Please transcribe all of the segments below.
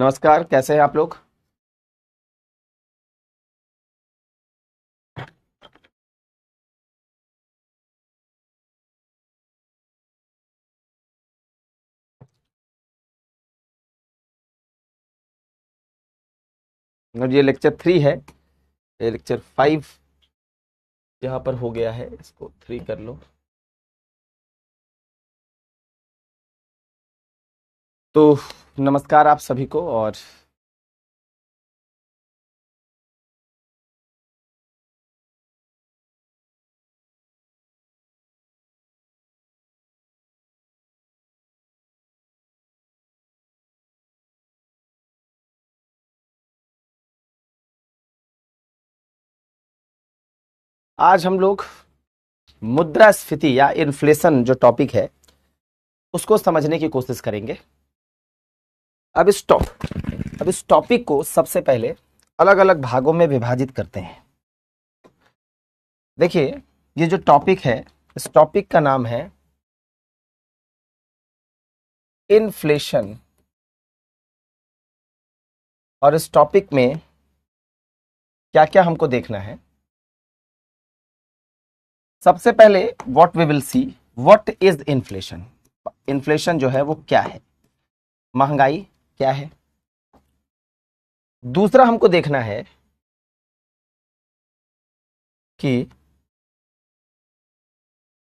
नमस्कार, कैसे हैं आप लोग। और ये लेक्चर 3 है। ये लेक्चर 5 यहाँ पर हो गया है, इसको 3 कर लो। तो नमस्कार आप सभी को। और आज हम लोग मुद्रास्फीति या इन्फ्लेशन जो टॉपिक है उसको समझने की कोशिश करेंगे। अब इस टॉपिक को सबसे पहले अलग अलग भागों में विभाजित करते हैं। देखिए, ये जो टॉपिक है, इस टॉपिक का नाम है इन्फ्लेशन। और इस टॉपिक में क्या क्या हमको देखना है। सबसे पहले what we will see, what is inflation. Inflation जो है वो क्या है, महंगाई क्या है। दूसरा हमको देखना है कि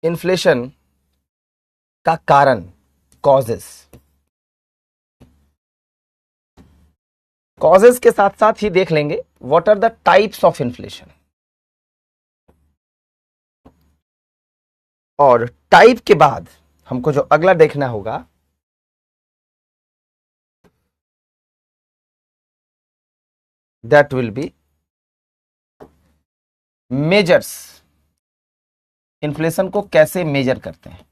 इन्फ्लेशन का कारण, कॉजेस के साथ साथ ही देख लेंगे what are the types of inflation. और टाइप के बाद हमको जो अगला देखना होगा that will be measures. Inflation को कैसे मेजर करते हैं,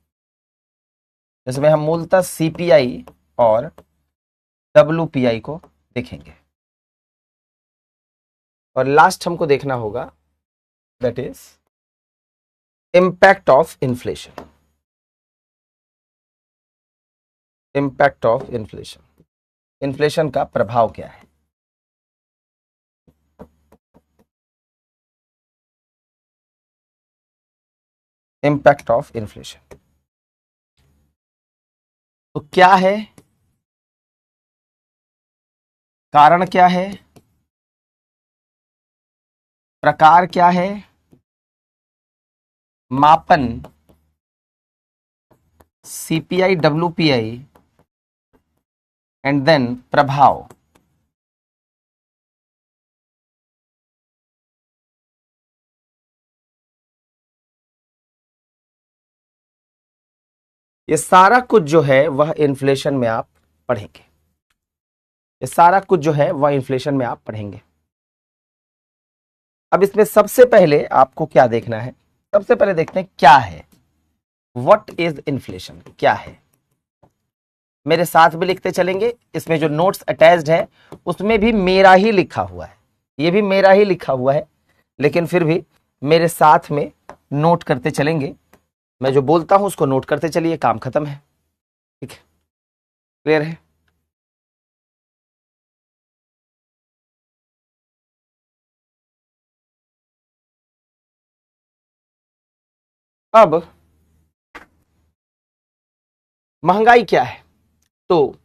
इसमें हम मूलतः सीपीआई और डब्ल्यूपीआई को देखेंगे। और लास्ट हमको देखना होगा that is impact of inflation. Impact of inflation, inflation का प्रभाव क्या है। इम्पैक्ट ऑफ इन्फ्लेशन तो क्या है, कारण क्या है, प्रकार क्या है, मापन सीपीआई डब्ल्यूपीआई एंड देन प्रभाव। ये सारा कुछ जो है वह इन्फ्लेशन में आप पढ़ेंगे। ये सारा कुछ जो है वह इन्फ्लेशन में आप पढ़ेंगे। अब इसमें सबसे पहले आपको क्या देखना है, सबसे पहले देखते हैं क्या है, व्हाट इज इन्फ्लेशन, क्या है। मेरे साथ भी लिखते चलेंगे, इसमें जो नोट्स अटैच्ड है उसमें भी मेरा ही लिखा हुआ है, ये भी मेरा ही लिखा हुआ है, लेकिन फिर भी मेरे साथ में नोट करते चलेंगे। मैं जो बोलता हूं उसको नोट करते चलिए, काम खत्म है। ठीक है, क्लियर है। अब महंगाई क्या है, तो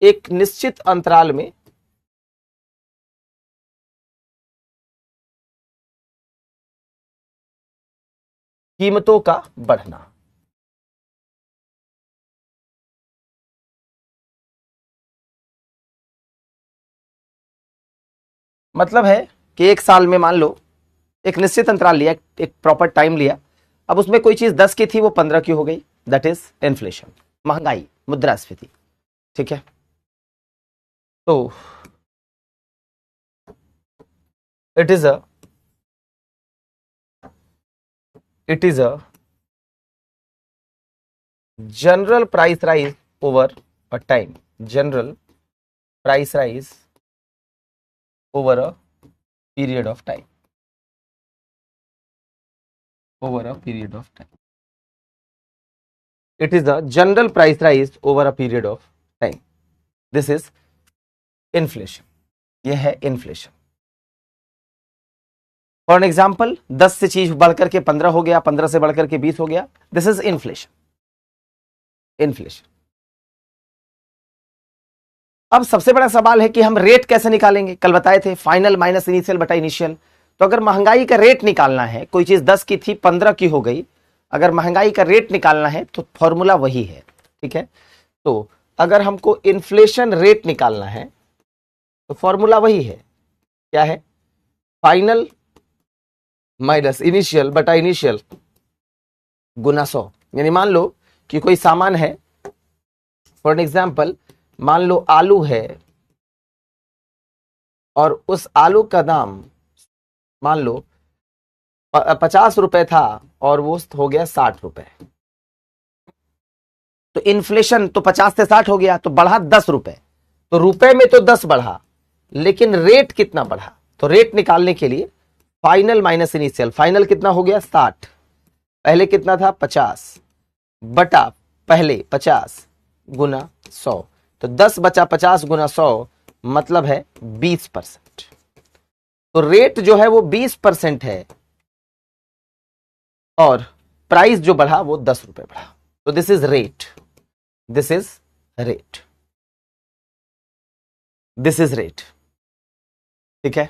एक निश्चित अंतराल में कीमतों का बढ़ना। मतलब है कि एक साल में मान लो एक निश्चित अंतराल लिया, एक प्रॉपर टाइम लिया, अब उसमें कोई चीज 10 की थी वो 15 की हो गई, दैट इज इन्फ्लेशन, महंगाई, मुद्रास्फीति। ठीक है, तो it is a it is a general price rise over a time, general price rise over a period of time, over a period of time. It is the general price rise over a period of time. This is inflation, ये है inflation. For an example 10 से चीज बढ़कर के 15 हो गया, 15 से बढ़कर के 20 हो गया, दिस इज इन्फ्लेशन, इन्फ्लेशन। अब सबसे बड़ा सवाल है कि हम रेट कैसे निकालेंगे। कल बताए थे फाइनल माइनस इनिशियल बटा इनिशियल। तो अगर महंगाई का रेट निकालना है, कोई चीज 10 की थी 15 की हो गई, अगर महंगाई का रेट निकालना है तो फॉर्मूला वही है, ठीक है। तो अगर हमको इन्फ्लेशन रेट निकालना है तो फॉर्मूला वही है, क्या है, फाइनल माइनस इनिशियल बटा इनिशियल गुना 100। यानी मान लो कि कोई सामान है, फॉर एन एग्जाम्पल मान लो आलू है, और उस आलू का दाम मान लो 50 रुपए था और वो हो गया 60 रुपए। तो इन्फ्लेशन तो 50 से 60 हो गया, तो बढ़ा 10 रुपए। तो रुपए में तो 10 बढ़ा, लेकिन रेट कितना बढ़ा। तो रेट निकालने के लिए फाइनल माइनस इनिशियल, फाइनल कितना हो गया 60, पहले कितना था 50 बटा पहले 50 गुना 100। तो 10 बचा 50 गुना 100 मतलब है 20%। तो रेट जो है वो 20% है और प्राइस जो बढ़ा वो 10 रुपए बढ़ा। तो this is rate, this is rate, this is rate, ठीक है।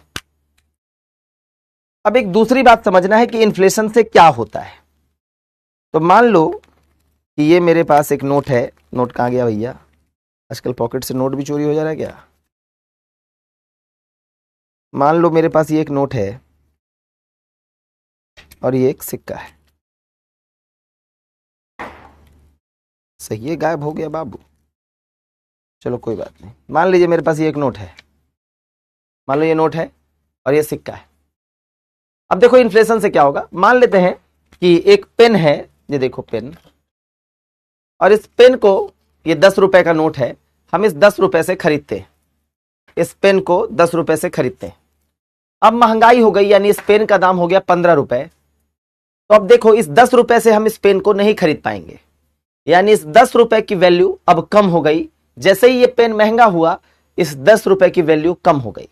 अब एक दूसरी बात समझना है कि इन्फ्लेशन से क्या होता है। तो मान लो कि ये मेरे पास एक नोट है, नोट कहां गया भैया, आजकल पॉकेट से नोट भी चोरी हो जा रहा है क्या। मान लो मेरे पास ये एक नोट है और ये एक सिक्का है, सही है, गायब हो गया बाबू, चलो कोई बात नहीं। मान लीजिए मेरे पास ये एक नोट है, मान लो ये नोट है और ये सिक्का है। अब देखो इन्फ्लेशन से क्या होगा। मान लेते हैं कि एक पेन है, ये देखो पेन, और इस पेन को, ये 10 रुपए का नोट है, हम इस 10 रुपए से खरीदते हैं, इस पेन को 10 रुपए से खरीदते हैं। अब महंगाई हो गई, यानी इस पेन का दाम हो गया 15 रुपए। तो अब देखो इस 10 रुपए से हम इस पेन को नहीं खरीद पाएंगे, यानी इस 10 रुपए की वैल्यू अब कम हो गई। जैसे ही ये पेन महंगा हुआ, इस 10 रुपए की वैल्यू कम हो गई।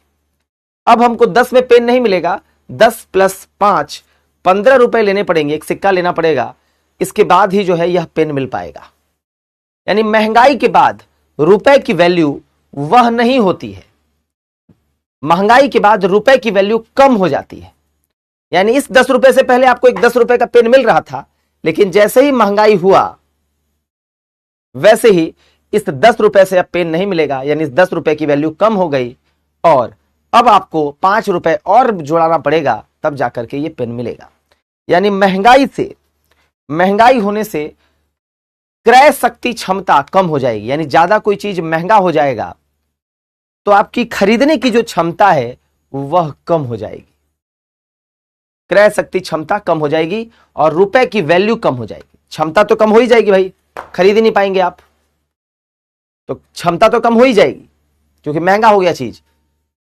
अब हमको 10 में पेन नहीं मिलेगा, 10 + 5 15 रुपए लेने पड़ेंगे, एक सिक्का लेना पड़ेगा, इसके बाद ही जो है यह पेन मिल पाएगा। यानी महंगाई के बाद रुपए की वैल्यू वह नहीं होती है, महंगाई के बाद रुपए की वैल्यू कम हो जाती है। यानी इस 10 रुपए से पहले आपको एक 10 रुपए का पेन मिल रहा था, लेकिन जैसे ही महंगाई हुआ वैसे ही इस 10 रुपए से अब पेन नहीं मिलेगा, यानी इस 10 रुपए की वैल्यू कम हो गई और अब आपको 5 रुपए और जोड़ाना पड़ेगा, तब जाकर के ये पेन मिलेगा। यानी महंगाई होने से क्रय शक्ति क्षमता कम हो जाएगी। यानी ज्यादा कोई चीज महंगा हो जाएगा तो आपकी खरीदने की जो क्षमता है वह कम हो जाएगी, क्रय शक्ति क्षमता कम हो जाएगी और रुपए की वैल्यू कम हो जाएगी। क्षमता तो कम हो ही जाएगी भाई, खरीद ही नहीं पाएंगे आप, तो क्षमता तो कम हो ही जाएगी क्योंकि महंगा हो गया चीज।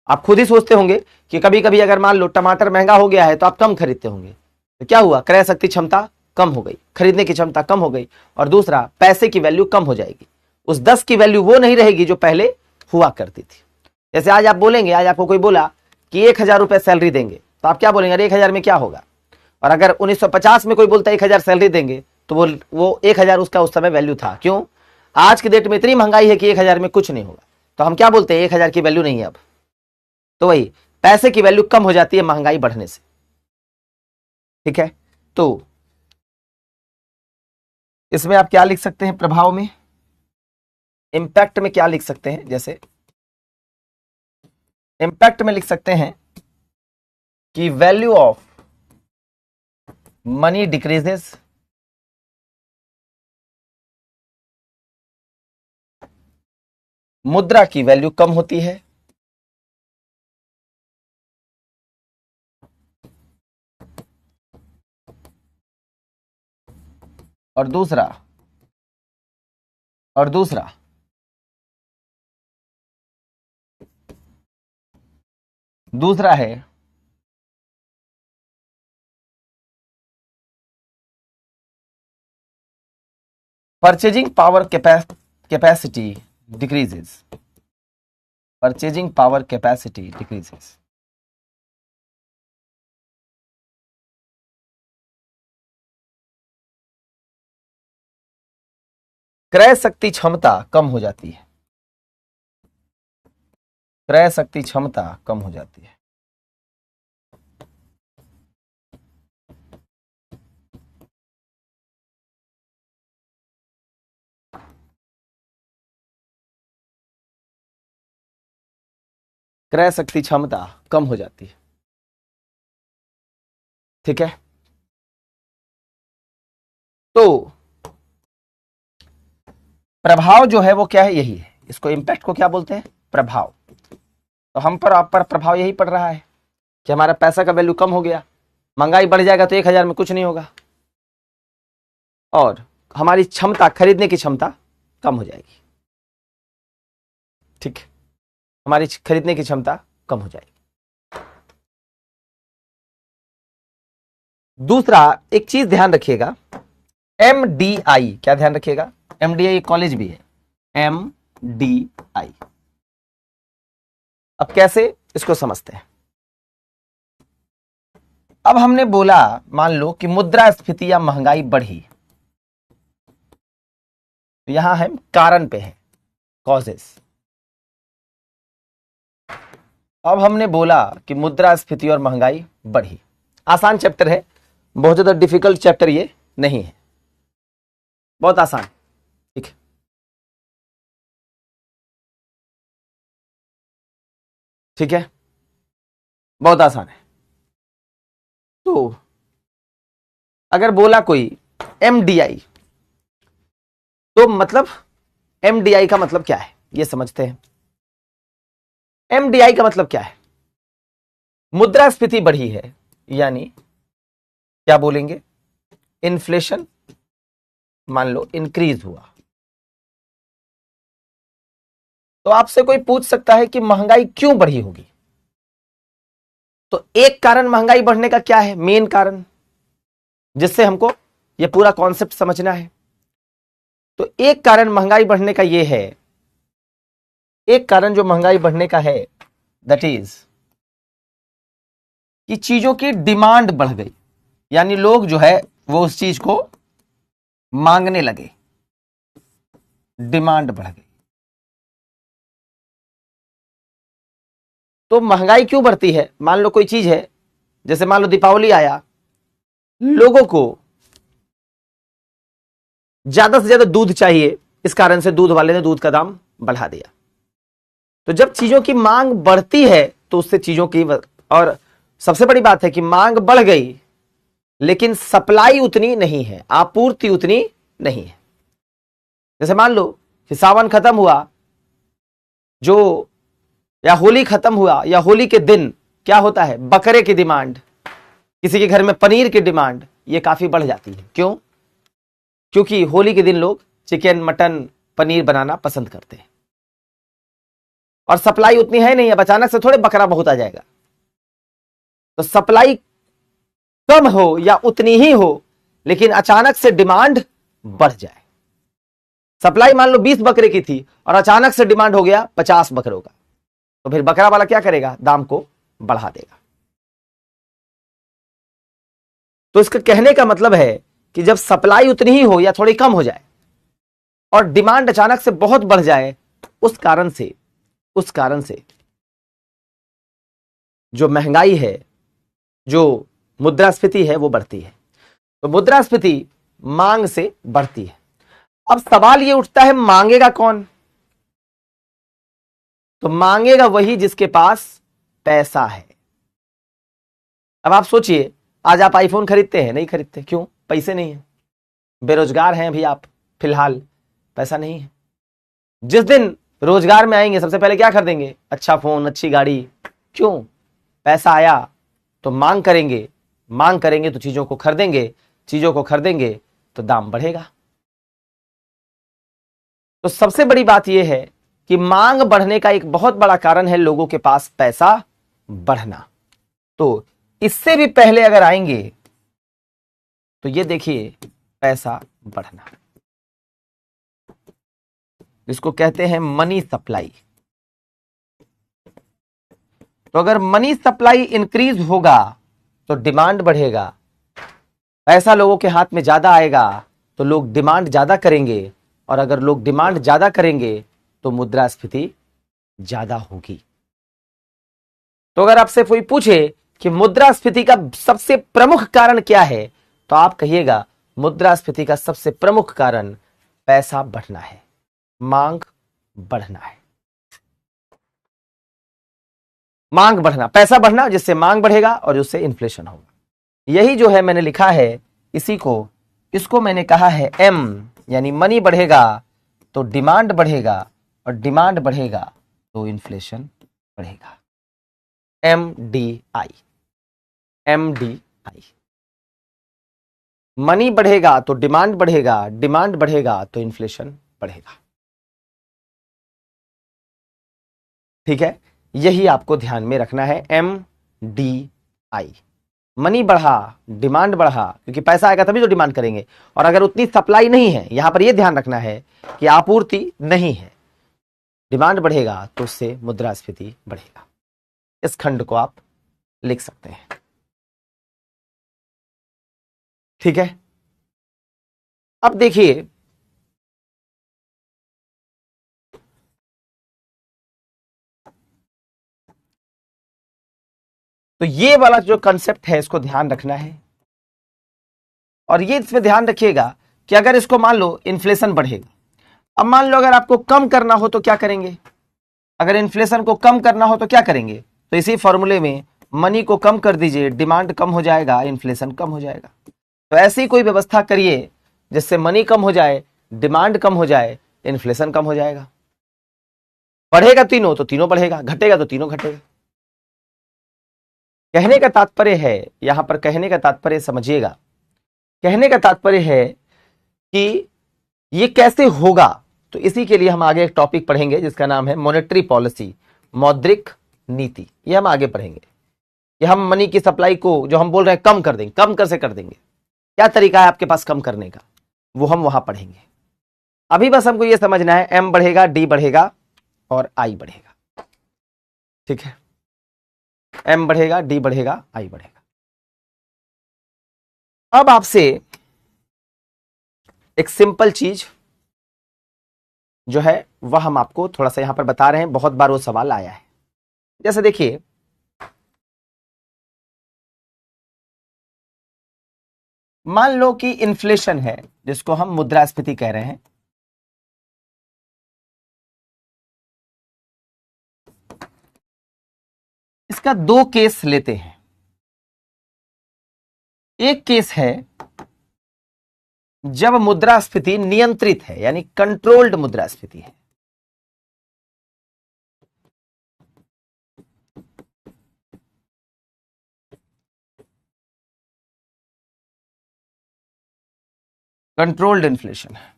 आप खुद ही सोचते होंगे कि कभी कभी अगर मान लो टमाटर महंगा हो गया है तो आप कम खरीदते होंगे, तो क्या हुआ, क्रय शक्ति क्षमता कम हो गई, खरीदने की क्षमता कम हो गई। और दूसरा, पैसे की वैल्यू कम हो जाएगी, उस 10 की वैल्यू वो नहीं रहेगी जो पहले हुआ करती थी। जैसे आज आप बोलेंगे, आज आपको कोई बोला कि 1000 रुपए सैलरी देंगे, तो आप क्या बोलेंगे, अरे 1000 में क्या होगा। और अगर 1950 में कोई बोलता है 1000 सैलरी देंगे, तो वो 1000 उसका उस समय वैल्यू था। क्यों, आज की डेट में इतनी महंगाई है कि 1000 में कुछ नहीं होगा, तो हम क्या बोलते हैं, 1000 की वैल्यू नहीं है अब। तो वही पैसे की वैल्यू कम हो जाती है महंगाई बढ़ने से, ठीक है। तो इसमें आप क्या लिख सकते हैं, प्रभाव में, इंपैक्ट में क्या लिख सकते हैं, जैसे इंपैक्ट में लिख सकते हैं कि वैल्यू ऑफ मनी डिक्रीजेस, मुद्रा की वैल्यू कम होती है, और दूसरा है purchasing power capacity decreases, purchasing power capacity decreases. क्रय शक्ति क्षमता कम हो जाती है, क्रय शक्ति क्षमता कम हो जाती है। क्रय शक्ति क्षमता कम हो जाती है, ठीक है। तो प्रभाव जो है वो क्या है, यही है। इसको इंपैक्ट को क्या बोलते हैं, प्रभाव। तो हम पर आप पर प्रभाव यही पड़ रहा है कि हमारा पैसा का वैल्यू कम हो गया, महंगाई बढ़ जाएगा तो 1000 में कुछ नहीं होगा, और हमारी क्षमता, खरीदने की क्षमता कम हो जाएगी, ठीक है, हमारी खरीदने की क्षमता कम हो जाएगी। दूसरा एक चीज ध्यान रखिएगा, MDI, क्या ध्यान रखिएगा, MDI कॉलेज भी है, MDI। अब कैसे, इसको समझते हैं। अब हमने बोला, मान लो कि मुद्रास्फीति या महंगाई बढ़ी, तो यहां हम कारण पे है, कॉजेस। अब हमने बोला कि मुद्रास्फीति और महंगाई बढ़ी। आसान चैप्टर है, बहुत ज्यादा डिफिकल्ट चैप्टर ये नहीं है, बहुत आसान, ठीक है। ठीक है, बहुत आसान है। तो अगर बोला कोई MDI, तो मतलब MDI का मतलब क्या है ये समझते हैं। MDI का मतलब क्या है, मुद्रास्फीति बढ़ी है, यानी क्या बोलेंगे, इन्फ्लेशन मान लो इंक्रीज हुआ। तो आपसे कोई पूछ सकता है कि महंगाई क्यों बढ़ी होगी, तो एक कारण महंगाई बढ़ने का क्या है, मेन कारण, जिससे हमको यह पूरा कॉन्सेप्ट समझना है। तो एक कारण महंगाई बढ़ने का यह है, एक कारण जो महंगाई बढ़ने का है, दैट इज कि चीजों की डिमांड बढ़ गई, यानी लोग जो है वो उस चीज को मांगने लगे, डिमांड बढ़ गई। तो महंगाई क्यों बढ़ती है, मान लो कोई चीज है, जैसे मान लो दीपावली आया, लोगों को ज्यादा से ज्यादा दूध चाहिए, इस कारण से दूध वाले ने दूध का दाम बढ़ा दिया। तो जब चीजों की मांग बढ़ती है तो उससे चीजों की, और सबसे बड़ी बात है कि मांग बढ़ गई लेकिन सप्लाई उतनी नहीं है, आपूर्ति उतनी नहीं है। जैसे मान लो कि सावन खत्म हुआ, जो या होली खत्म हुआ, या होली के दिन क्या होता है, बकरे की डिमांड, किसी के घर में पनीर की डिमांड, ये काफी बढ़ जाती है। क्यों, क्योंकि होली के दिन लोग चिकन, मटन, पनीर बनाना पसंद करते हैं, और सप्लाई उतनी है नहीं, अब अचानक से थोड़े बकरा बहुत आ जाएगा। तो सप्लाई कम हो या उतनी ही हो, लेकिन अचानक से डिमांड बढ़ जाए। सप्लाई मान लो 20 बकरे की थी और अचानक से डिमांड हो गया 50 बकरों का, तो फिर बकरा वाला क्या करेगा, दाम को बढ़ा देगा। तो इसका कहने का मतलब है कि जब सप्लाई उतनी ही हो या थोड़ी कम हो जाए और डिमांड अचानक से बहुत बढ़ जाए, उस कारण से जो महंगाई है, जो मुद्रास्फीति है, वो बढ़ती है। तो मुद्रास्फीति मांग से बढ़ती है। अब सवाल ये उठता है, मांगेगा कौन, तो मांगेगा वही जिसके पास पैसा है। अब आप सोचिए, आज आप आईफोन खरीदते हैं, नहीं खरीदते, क्यों, पैसे नहीं है, बेरोजगार हैं अभी आप, फिलहाल पैसा नहीं है। जिस दिन रोजगार में आएंगे सबसे पहले क्या खरीदेंगे, अच्छा फोन, अच्छी गाड़ी। क्यों, पैसा आया तो मांग करेंगे, मांग करेंगे तो चीजों को खरीदेंगे, चीजों को खरीदेंगे तो दाम बढ़ेगा। तो सबसे बड़ी बात यह है कि मांग बढ़ने का एक बहुत बड़ा कारण है लोगों के पास पैसा बढ़ना। तो इससे भी पहले अगर आएंगे तो ये देखिए, पैसा बढ़ना, इसको कहते हैं मनी सप्लाई। तो अगर मनी सप्लाई इंक्रीज होगा तो डिमांड बढ़ेगा, पैसा लोगों के हाथ में ज्यादा आएगा तो लोग डिमांड ज्यादा करेंगे, और अगर लोग डिमांड ज्यादा करेंगे तो मुद्रास्फीति ज्यादा होगी। तो अगर आपसे कोई पूछे कि मुद्रास्फीति का सबसे प्रमुख कारण क्या है, तो आप कहिएगा मुद्रास्फीति का सबसे प्रमुख कारण पैसा बढ़ना है, मांग बढ़ना है। मांग बढ़ना, पैसा बढ़ना, जिससे मांग बढ़ेगा और उससे इन्फ्लेशन होगा। यही जो है मैंने लिखा है, इसको मैंने कहा है एम, यानी मनी बढ़ेगा तो डिमांड बढ़ेगा, और डिमांड बढ़ेगा तो इन्फ्लेशन बढ़ेगा। MDI, MDI। मनी बढ़ेगा तो डिमांड बढ़ेगा, डिमांड बढ़ेगा तो इन्फ्लेशन बढ़ेगा। ठीक है, यही आपको ध्यान में रखना है, MDI। मनी बढ़ा, डिमांड बढ़ा, क्योंकि पैसा आएगा तभी तो डिमांड करेंगे, और अगर उतनी सप्लाई नहीं है, यहां पर यह ध्यान रखना है कि आपूर्ति नहीं है, डिमांड बढ़ेगा तो उससे मुद्रास्फीति बढ़ेगा। इस खंड को आप लिख सकते हैं। ठीक है, अब देखिए तो ये वाला जो कंसेप्ट है इसको ध्यान रखना है, और ये इसमें ध्यान रखिएगा कि अगर इसको मान लो इन्फ्लेशन बढ़ेगा, अब मान लो अगर आपको कम करना हो तो क्या करेंगे, अगर इन्फ्लेशन को कम करना हो तो क्या करेंगे, तो इसी फॉर्मूले में मनी को कम कर दीजिए, डिमांड कम हो जाएगा, इन्फ्लेशन कम हो जाएगा। तो ऐसी कोई व्यवस्था करिए जिससे मनी कम हो जाए, डिमांड कम हो जाए, इन्फ्लेशन कम हो जाएगा। बढ़ेगा तीनों तो तीनों बढ़ेगा, घटेगा तो तीनों घटेगा। कहने का तात्पर्य है, यहां पर कहने का तात्पर्य समझिएगा, कहने का तात्पर्य है कि ये कैसे होगा। तो इसी के लिए हम आगे एक टॉपिक पढ़ेंगे जिसका नाम है मॉनेटरी पॉलिसी, मौद्रिक नीति। ये हम आगे पढ़ेंगे कि हम मनी की सप्लाई को जो हम बोल रहे हैं कम कर देंगे, कम कैसे कर देंगे, क्या तरीका है आपके पास कम करने का, वो हम वहां पढ़ेंगे। अभी बस हमको ये समझना है एम बढ़ेगा, डी बढ़ेगा और आई बढ़ेगा। ठीक है, एम बढ़ेगा, डी बढ़ेगा, आई बढ़ेगा। अब आपसे एक सिंपल चीज जो है वह हम आपको थोड़ा सा यहां पर बता रहे हैं, बहुत बार वो सवाल आया है। जैसे देखिए, मान लो कि इन्फ्लेशन है जिसको हम मुद्रास्फीति कह रहे हैं, इसका दो केस लेते हैं। एक केस है जब मुद्रास्फीति नियंत्रित है, यानी कंट्रोल्ड मुद्रास्फीति है। कंट्रोल्ड इन्फ्लेशन है।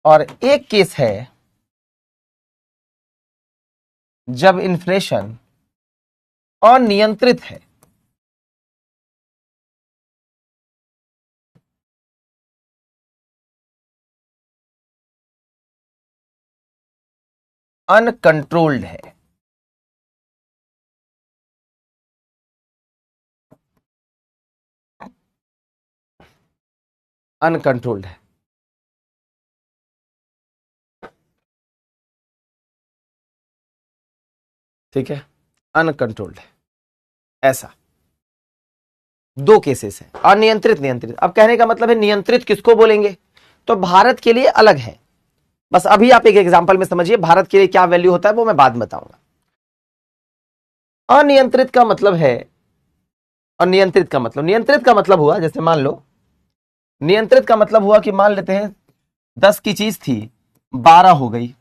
और एक केस है जब इन्फ्लेशन अनियंत्रित है, अनकंट्रोल्ड है। अनकंट्रोल्ड है। ठीक है, अनकंट्रोल्ड है, ऐसा दो केसेस है, अनियंत्रित, नियंत्रित। अब कहने का मतलब है नियंत्रित किसको बोलेंगे, तो भारत के लिए अलग है। बस अभी आप एक एग्जांपल में समझिए भारत के लिए क्या वैल्यू होता है वो मैं बाद में बताऊंगा। अनियंत्रित का मतलब है, अनियंत्रित का मतलब, नियंत्रित का मतलब हुआ, जैसे मान लो, नियंत्रित का मतलब हुआ कि मान लेते हैं 10 की चीज थी 12 हो गई,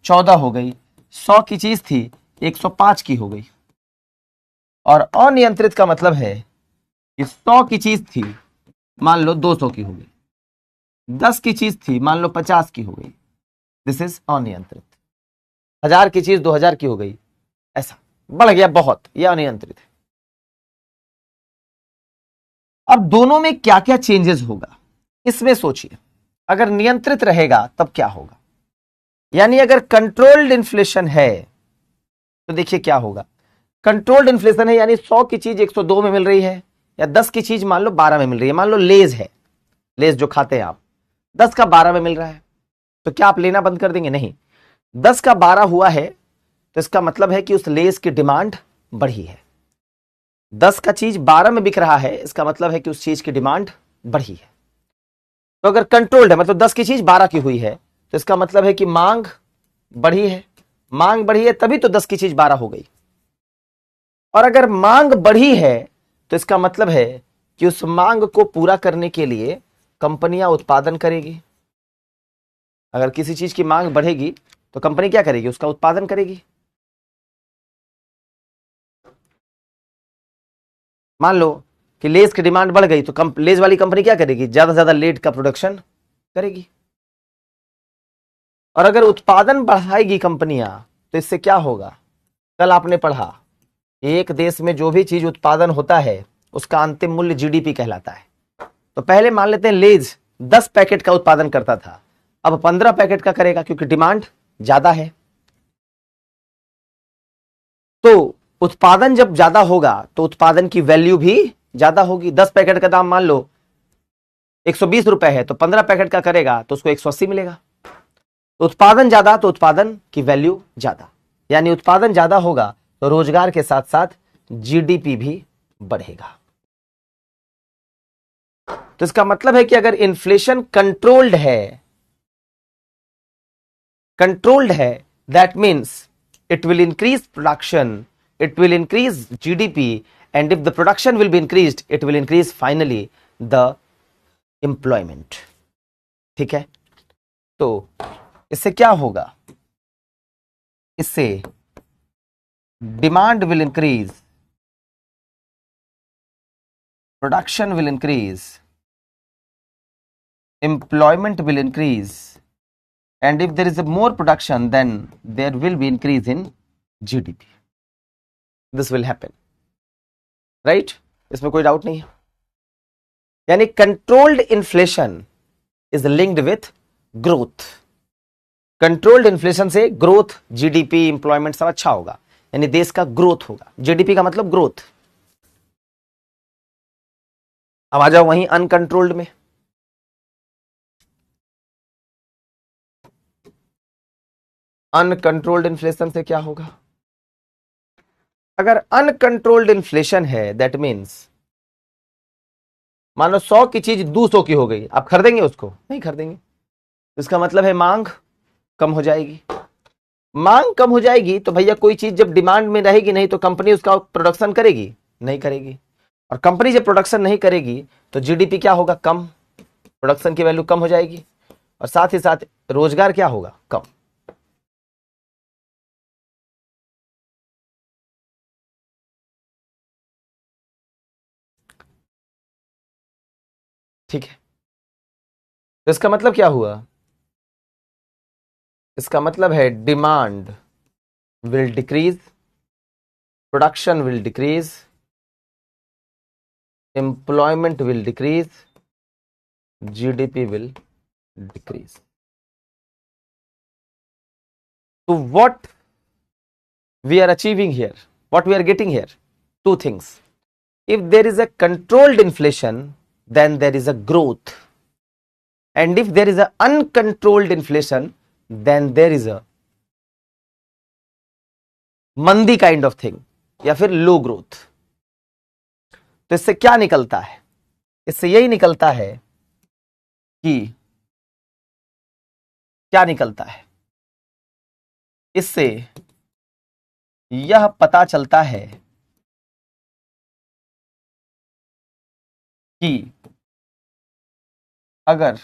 14 हो गई, 100 की चीज थी 105 की हो गई। और अनियंत्रित का मतलब है कि 100 की चीज थी मान लो 200 की हो गई, 10 की चीज थी मान लो 50 की हो गई, दिस इज अनियंत्रित। 1000 की चीज 2000 की हो गई, ऐसा बढ़ गया बहुत, यह अनियंत्रित है। अब दोनों में क्या क्या चेंजेस होगा इसमें सोचिए। अगर नियंत्रित रहेगा तब क्या होगा, यानी अगर कंट्रोल्ड इन्फ्लेशन है तो देखिए क्या होगा। कंट्रोल्ड इन्फ्लेशन है यानी 100 की चीज 102 में मिल रही है, या 10 की चीज मान लो 12 में मिल रही है। मान लो लेज है, लेज जो खाते हैं आप, 10 का 12 में मिल रहा है, तो क्या आप लेना बंद कर देंगे? नहीं। 10 का 12 हुआ है तो इसका मतलब है कि उस लेज की डिमांड बढ़ी है। 10 का चीज 12 में बिक रहा है, इसका मतलब है कि उस चीज की डिमांड बढ़ी है। तो अगर कंट्रोल्ड है मतलब 10 की चीज 12 की हुई है, तो इसका मतलब है कि मांग बढ़ी है। मांग बढ़ी है तभी तो 10 की चीज 12 हो गई। और अगर मांग बढ़ी है तो इसका मतलब है कि उस मांग को पूरा करने के लिए कंपनियां उत्पादन करेगी। अगर किसी चीज की मांग बढ़ेगी तो कंपनी क्या करेगी? उसका उत्पादन करेगी। मान लो कि लेज की डिमांड बढ़ गई तो लेज वाली कंपनी क्या करेगी? ज्यादा से ज्यादा लेड का प्रोडक्शन करेगी। और अगर उत्पादन बढ़ाएगी कंपनियां तो इससे क्या होगा? कल आपने पढ़ा, एक देश में जो भी चीज उत्पादन होता है उसका अंतिम मूल्य जीडीपी कहलाता है। तो पहले मान लेते हैं लेज 10 पैकेट का उत्पादन करता था, अब 15 पैकेट का करेगा क्योंकि डिमांड ज्यादा है। तो उत्पादन जब ज्यादा होगा तो उत्पादन की वैल्यू भी ज्यादा होगी। 10 पैकेट का दाम मान लो 120 रुपए है, तो 15 पैकेट का करेगा तो उसको 180 मिलेगा। उत्पादन ज्यादा तो उत्पादन की वैल्यू ज्यादा, यानी उत्पादन ज्यादा होगा तो रोजगार के साथ साथ जीडीपी भी बढ़ेगा। तो इसका मतलब है कि अगर इन्फ्लेशन कंट्रोल्ड है that means it will increase production, it will increase GDP, and if the production will be increased, it will increase finally the employment. ठीक है, तो इससे क्या होगा? इससे demand will increase, production will increase, employment will increase, and if there is a more production then there will be increase in GDP. This will happen, right? इसमें कोई doubt नहीं है। यानी controlled inflation is linked with growth. Controlled inflation से growth, GDP, employment सब अच्छा होगा, यानी देश का ग्रोथ होगा। जीडीपी का मतलब ग्रोथ। अब आ जाओ वहीं अनकंट्रोल्ड में। अनकंट्रोल्ड इन्फ्लेशन से क्या होगा? अगर अनकंट्रोल्ड इन्फ्लेशन है दैट मीन्स मान लो 100 की चीज 200 की हो गई, आप खरीदेंगे उसको? नहीं खरीदेंगे। इसका मतलब है मांग कम हो जाएगी। मांग कम हो जाएगी तो भैया कोई चीज जब डिमांड में रहेगी नहीं तो कंपनी उसका प्रोडक्शन करेगी? नहीं करेगी। और कंपनी जब प्रोडक्शन नहीं करेगी तो जीडीपी क्या होगा? कम। प्रोडक्शन की वैल्यू कम हो जाएगी और साथ ही साथ रोजगार क्या होगा? कम। ठीक है, तो इसका मतलब क्या हुआ? इसका मतलब है demand will decrease, production will decrease, employment will decrease, GDP will decrease. तो what we are achieving here, what we are getting here? Two things. If there is a controlled inflation, then there is a growth, and if there is a uncontrolled inflation, then there is a मंदी kind of thing, या फिर लो growth. तो इससे क्या निकलता है? इससे यही निकलता है कि क्या निकलता है? इससे यह पता चलता है कि अगर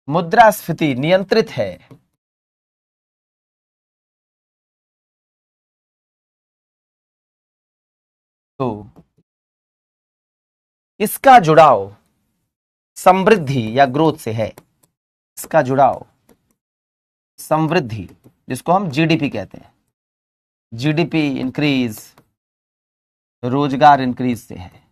मुद्रास्फीति नियंत्रित है तो इसका जुड़ाव समृद्धि या ग्रोथ से है। इसका जुड़ाव समृद्धि, जिसको हम जीडीपी कहते हैं, जीडीपी इंक्रीज, रोजगार इंक्रीज से है।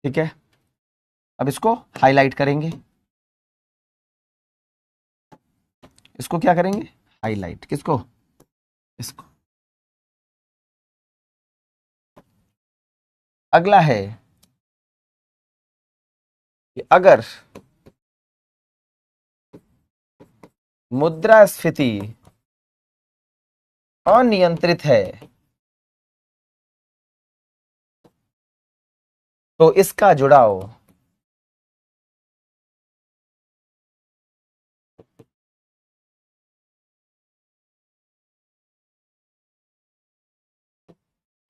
ठीक है, अब इसको हाईलाइट करेंगे, इसको क्या करेंगे, हाईलाइट, किसको, इसको। अगला है कि अगर मुद्रास्फीति अनियंत्रित है तो इसका जुड़ाव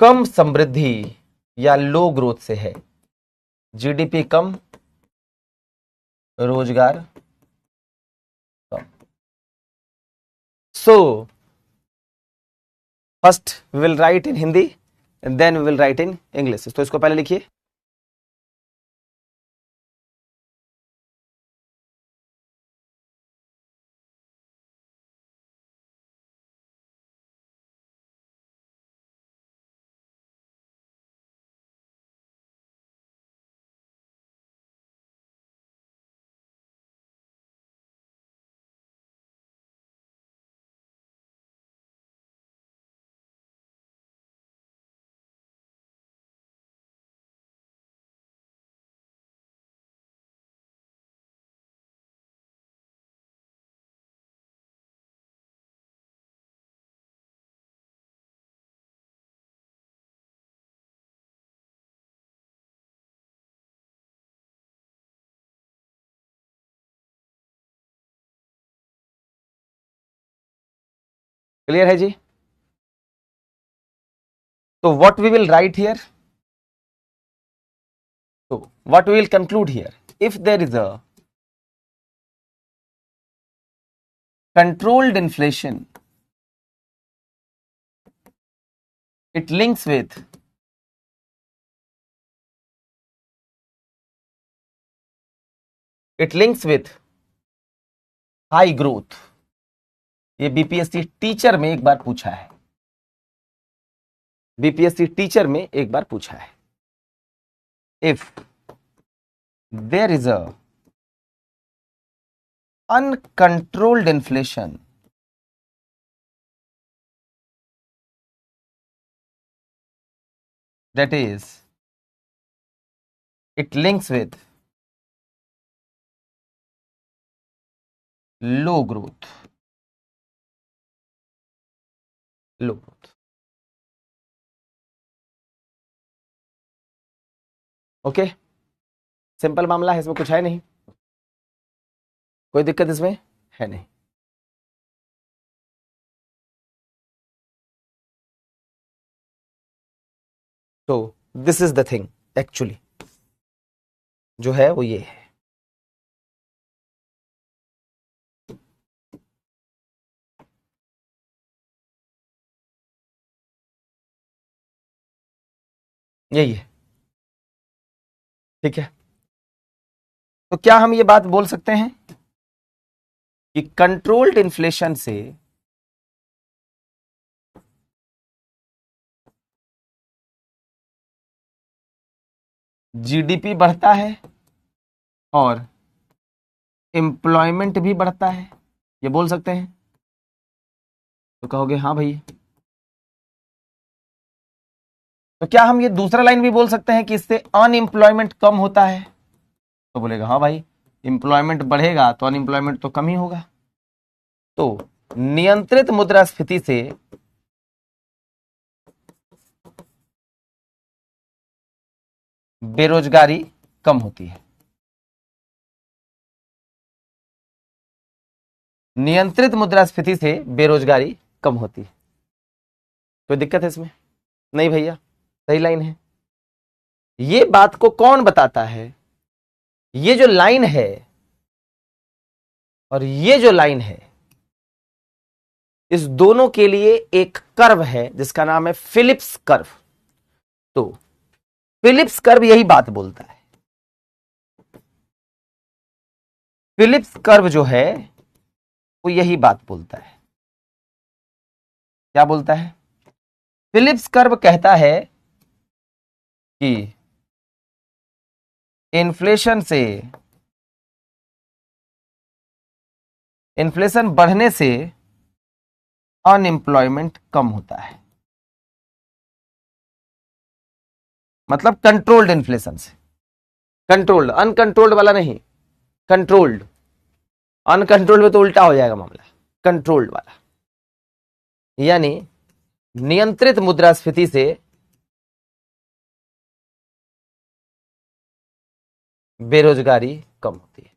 कम समृद्धि या लो ग्रोथ से है। जीडीपी कम, रोजगार कम। So first we will write in Hindi, then we will write in English. तो इसको पहले लिखिए। क्लियर है जी? तो what we will write here, तो what we will conclude here, if there is a controlled inflation, it links with high growth. ये BPSC teacher में एक बार पूछा है, बीपीएससी टीचर में एक बार पूछा है। If there is a uncontrolled inflation, that is it links with low growth, low growth। Okay, simple मामला है, इसमें कुछ है नहीं, कोई दिक्कत इसमें है नहीं। तो this is the thing, actually जो है वो ये है। यही है, ठीक है। तो क्या हम ये बात बोल सकते हैं कि कंट्रोल्ड इन्फ्लेशन से जीडीपी बढ़ता है और एम्प्लॉयमेंट भी बढ़ता है, ये बोल सकते हैं? तो कहोगे हाँ भाई। तो क्या हम ये दूसरा लाइन भी बोल सकते हैं कि इससे अनएम्प्लॉयमेंट कम होता है? तो बोलेगा हाँ भाई, एम्प्लॉयमेंट बढ़ेगा तो अनएम्प्लॉयमेंट तो कम ही होगा। तो नियंत्रित मुद्रास्फीति से बेरोजगारी कम होती है। नियंत्रित मुद्रास्फीति से बेरोजगारी कम होती है। कोई दिक्कत है इसमें? नहीं भैया, सही लाइन है। ये बात को कौन बताता है? ये जो लाइन है और ये जो लाइन है, इस दोनों के लिए एक कर्व है जिसका नाम है फिलिप्स कर्व। तो फिलिप्स कर्व यही बात बोलता है। फिलिप्स कर्व जो है वो यही बात बोलता है। क्या बोलता है? फिलिप्स कर्व कहता है कि इन्फ्लेशन बढ़ने से अनएम्प्लॉयमेंट कम होता है, मतलब कंट्रोल्ड इन्फ्लेशन से। कंट्रोल्ड, अनकंट्रोल्ड वाला नहीं, कंट्रोल्ड। अनकंट्रोल्ड में तो उल्टा हो जाएगा मामला, कंट्रोल्ड वाला। यानी नियंत्रित मुद्रास्फीति से बेरोजगारी कम होती है,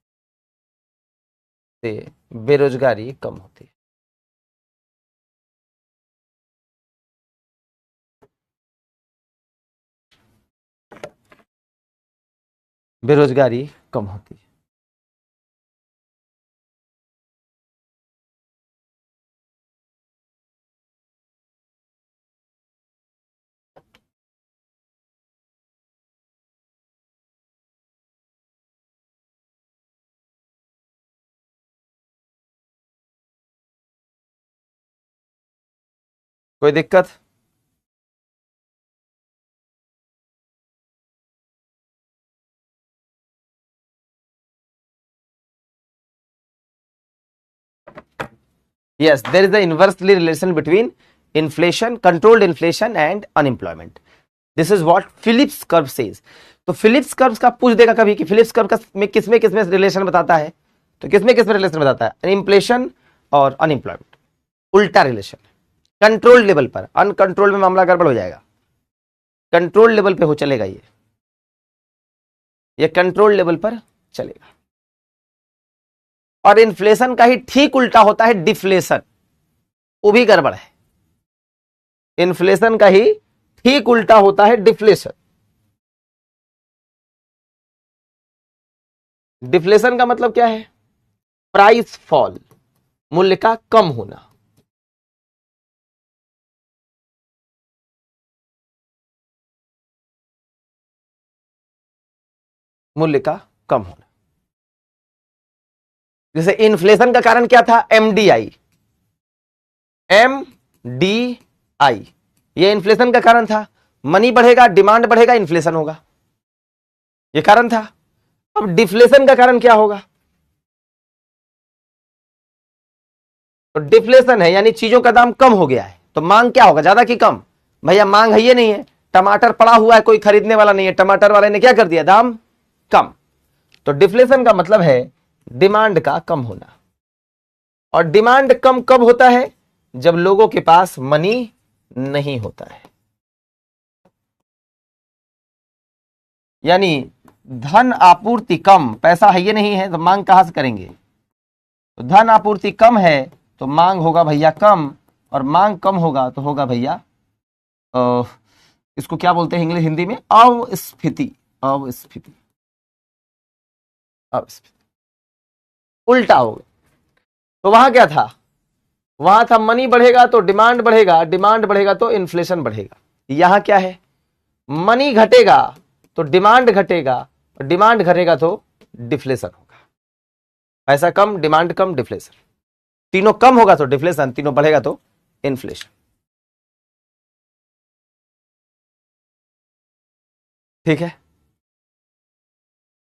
बेरोजगारी कम होती है। बेरोजगारी कम होती है। कोई दिक्कत? Yes, there is the inversely relation between inflation, controlled inflation and unemployment. This is what Phillips curve says. तो फिलिप्स कर्व का पूछ देगा कभी कि फिलिप्स कर्व का में किसमें रिलेशन बताता है, तो किसमें रिलेशन बताता है? इन्फ्लेशन और अनएम्प्लॉयमेंट, उल्टा रिलेशन। कंट्रोल लेवल पर, अनकंट्रोल में मामला गड़बड़ हो जाएगा। कंट्रोल लेवल पे हो चलेगा, ये कंट्रोल लेवल पर चलेगा। और इन्फ्लेशन का ही ठीक उल्टा होता है डिफ्लेशन, वो भी गड़बड़ है। इन्फ्लेशन का ही ठीक उल्टा होता है डिफ्लेशन। डिफ्लेशन का मतलब क्या है? प्राइस फॉल, मूल्य का कम होना। मूल्य का कम होना। जैसे इन्फ्लेशन का कारण क्या था? एमडीआई, एमडीआई, ये इन्फ्लेशन का कारण था। मनी बढ़ेगा, डिमांड बढ़ेगा, इन्फ्लेशन होगा, ये कारण था। अब डिफ्लेशन का कारण क्या होगा? तो डिफ्लेशन है यानी चीजों का दाम कम हो गया है, तो मांग क्या होगा? ज्यादा की कम? भैया मांग है ये नहीं है, टमाटर पड़ा हुआ है, कोई खरीदने वाला नहीं है, टमाटर वाले ने क्या कर दिया? दाम कम। तो डिफ्लेशन का मतलब है डिमांड का कम होना। और डिमांड कम कब होता है? जब लोगों के पास मनी नहीं होता है। यानी धन आपूर्ति कम, पैसा है ये नहीं है, तो मांग कहां से करेंगे? तो धन आपूर्ति कम है तो मांग होगा भैया कम, और मांग कम होगा तो होगा भैया इसको क्या बोलते हैं इंग्लिश हिंदी में? अवस्फीति। अवस्फीति, अवस्फीति उल्टा होगा। तो वहां क्या था? वहां था मनी बढ़ेगा तो डिमांड बढ़ेगा, डिमांड बढ़ेगा तो इन्फ्लेशन बढ़ेगा। यहां क्या है? मनी घटेगा तो डिमांड घटेगा, और डिमांड घटेगा तो डिफ्लेशन होगा। पैसा कम, डिमांड कम, डिफ्लेशन। तीनों कम होगा तो डिफ्लेशन, तीनों बढ़ेगा तो इन्फ्लेशन। ठीक है।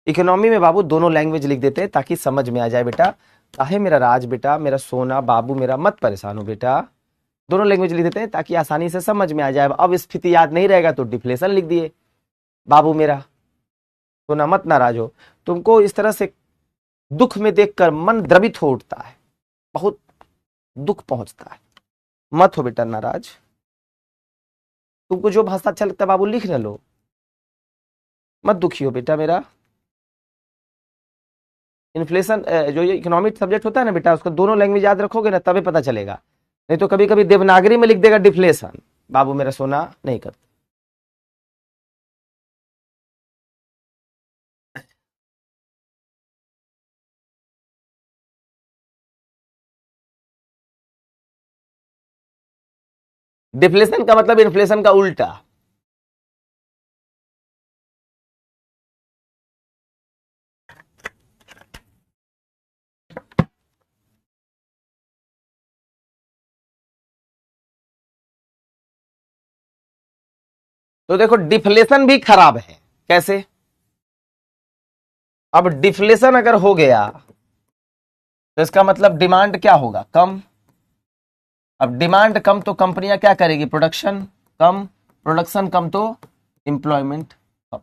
इकोनॉमी में बाबू दोनों लैंग्वेज लिख देते हैं ताकि समझ में आ जाए बेटा। काहे मेरा राज बेटा, मेरा सोना बाबू मेरा, मत परेशान हो बेटा। दोनों लैंग्वेज लिख देते हैं ताकि आसानी से समझ में आ जाए। अब स्थिति याद नहीं रहेगा तो डिफ्लेशन लिख दिए बाबू मेरा, सोना मत नाराज हो। तुमको इस तरह से दुख में देखकर मन द्रवित हो उठता है, बहुत दुख पहुंचता है। मत हो बेटा नाराज, तुमको जो भाषा अच्छा लगता है बाबू लिख न लो, मत दुखी हो बेटा मेरा। इन्फ्लेशन जो ये इकोनॉमिक सब्जेक्ट होता है ना बेटा, उसका दोनों लैंग्वेज याद रखोगे ना तभी पता चलेगा। नहीं तो कभी कभी देवनागरी में लिख देगा डिफ्लेशन, बाबू मेरा सोना नहीं करता। डिफ्लेशन का मतलब इन्फ्लेशन का उल्टा। तो देखो डिफ्लेशन भी खराब है। कैसे? अब डिफ्लेशन अगर हो गया तो इसका मतलब डिमांड क्या होगा, कम। अब डिमांड कम तो कंपनियां क्या करेगी, प्रोडक्शन कम, प्रोडक्शन कम तो एम्प्लॉयमेंट कम,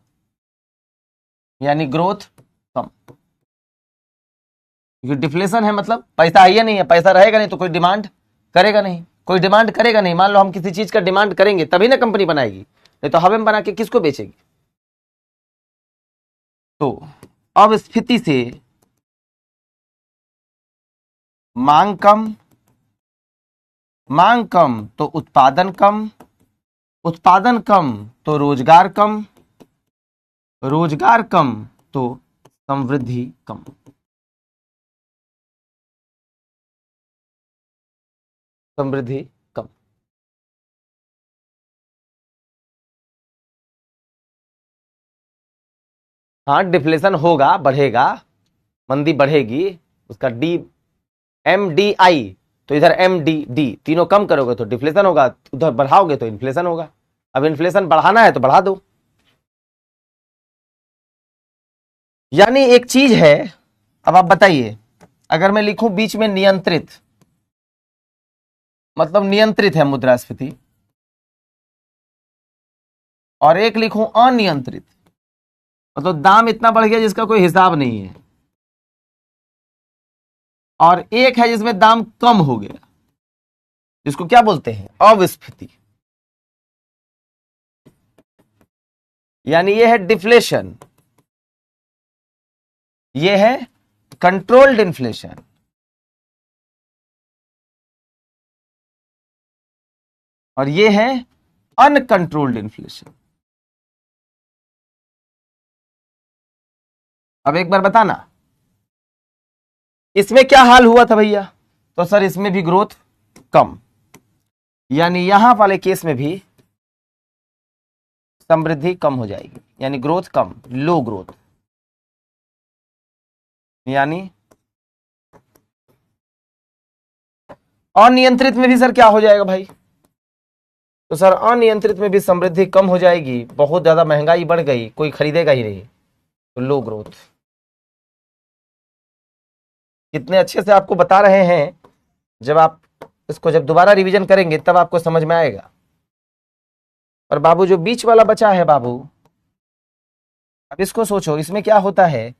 यानी ग्रोथ कम। क्योंकि डिफ्लेशन है मतलब पैसा है या नहीं है, पैसा रहेगा नहीं तो कोई डिमांड करेगा नहीं, कोई डिमांड करेगा नहीं। मान लो हम किसी चीज का डिमांड करेंगे तभी ना कंपनी बनाएगी, नहीं तो हवा में बना के किसको बेचेगी। तो अब स्थिति से मांग कम, मांग कम तो उत्पादन कम, उत्पादन कम तो रोजगार कम, रोजगार कम तो समृद्धि कम। समृद्धि कम। हाँ डिफ्लेशन होगा, बढ़ेगा, मंदी बढ़ेगी, उसका डी एम डी आई, तो इधर एम डी डी तीनों कम करोगे तो डिफ्लेशन होगा, उधर बढ़ाओगे तो इन्फ्लेशन होगा। अब इन्फ्लेशन बढ़ाना है तो बढ़ा दो। यानी एक चीज है, अब आप बताइए, अगर मैं लिखूं बीच में नियंत्रित, मतलब नियंत्रित है मुद्रास्फीति, और एक लिखूं अनियंत्रित, मतलब दाम इतना बढ़ गया जिसका कोई हिसाब नहीं है, और एक है जिसमें दाम कम हो गया, जिसको क्या बोलते हैं, अविस्फीति। यानी ये है डिफ्लेशन, ये है कंट्रोल्ड इन्फ्लेशन, और ये है अनकंट्रोल्ड इन्फ्लेशन। अब एक बार बताना इसमें क्या हाल हुआ था भैया, तो सर इसमें भी ग्रोथ कम, यानी यहां वाले केस में भी समृद्धि कम हो जाएगी, यानी ग्रोथ कम, लो ग्रोथ। यानी अनियंत्रित में भी सर क्या हो जाएगा भाई, तो सर अनियंत्रित में भी समृद्धि कम हो जाएगी, बहुत ज्यादा महंगाई बढ़ गई, कोई खरीदेगा ही नहीं, तो लो ग्रोथ। कितने अच्छे से आपको बता रहे हैं, जब आप इसको जब दोबारा रिवीजन करेंगे तब आपको समझ में आएगा। और बाबू जो बीच वाला बचा है बाबू, अब इसको सोचो, इसमें क्या होता है,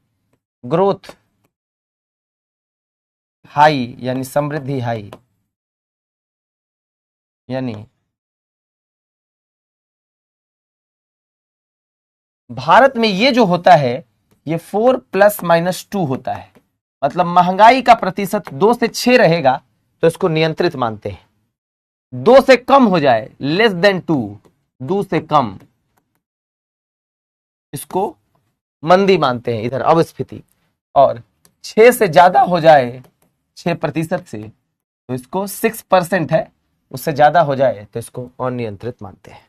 ग्रोथ हाई यानी समृद्धि हाई, यानी भारत में ये जो होता है ये 4 ± 2 होता है, मतलब महंगाई का प्रतिशत 2 से 6 रहेगा तो इसको नियंत्रित मानते हैं, 2 से कम हो जाए <2, 2 से कम, इसको मंदी मानते हैं, इधर अविस्फीति। और 6 से ज्यादा हो जाए, 6% से, तो इसको 6% है, उससे ज्यादा हो जाए तो इसको अनियंत्रित मानते हैं।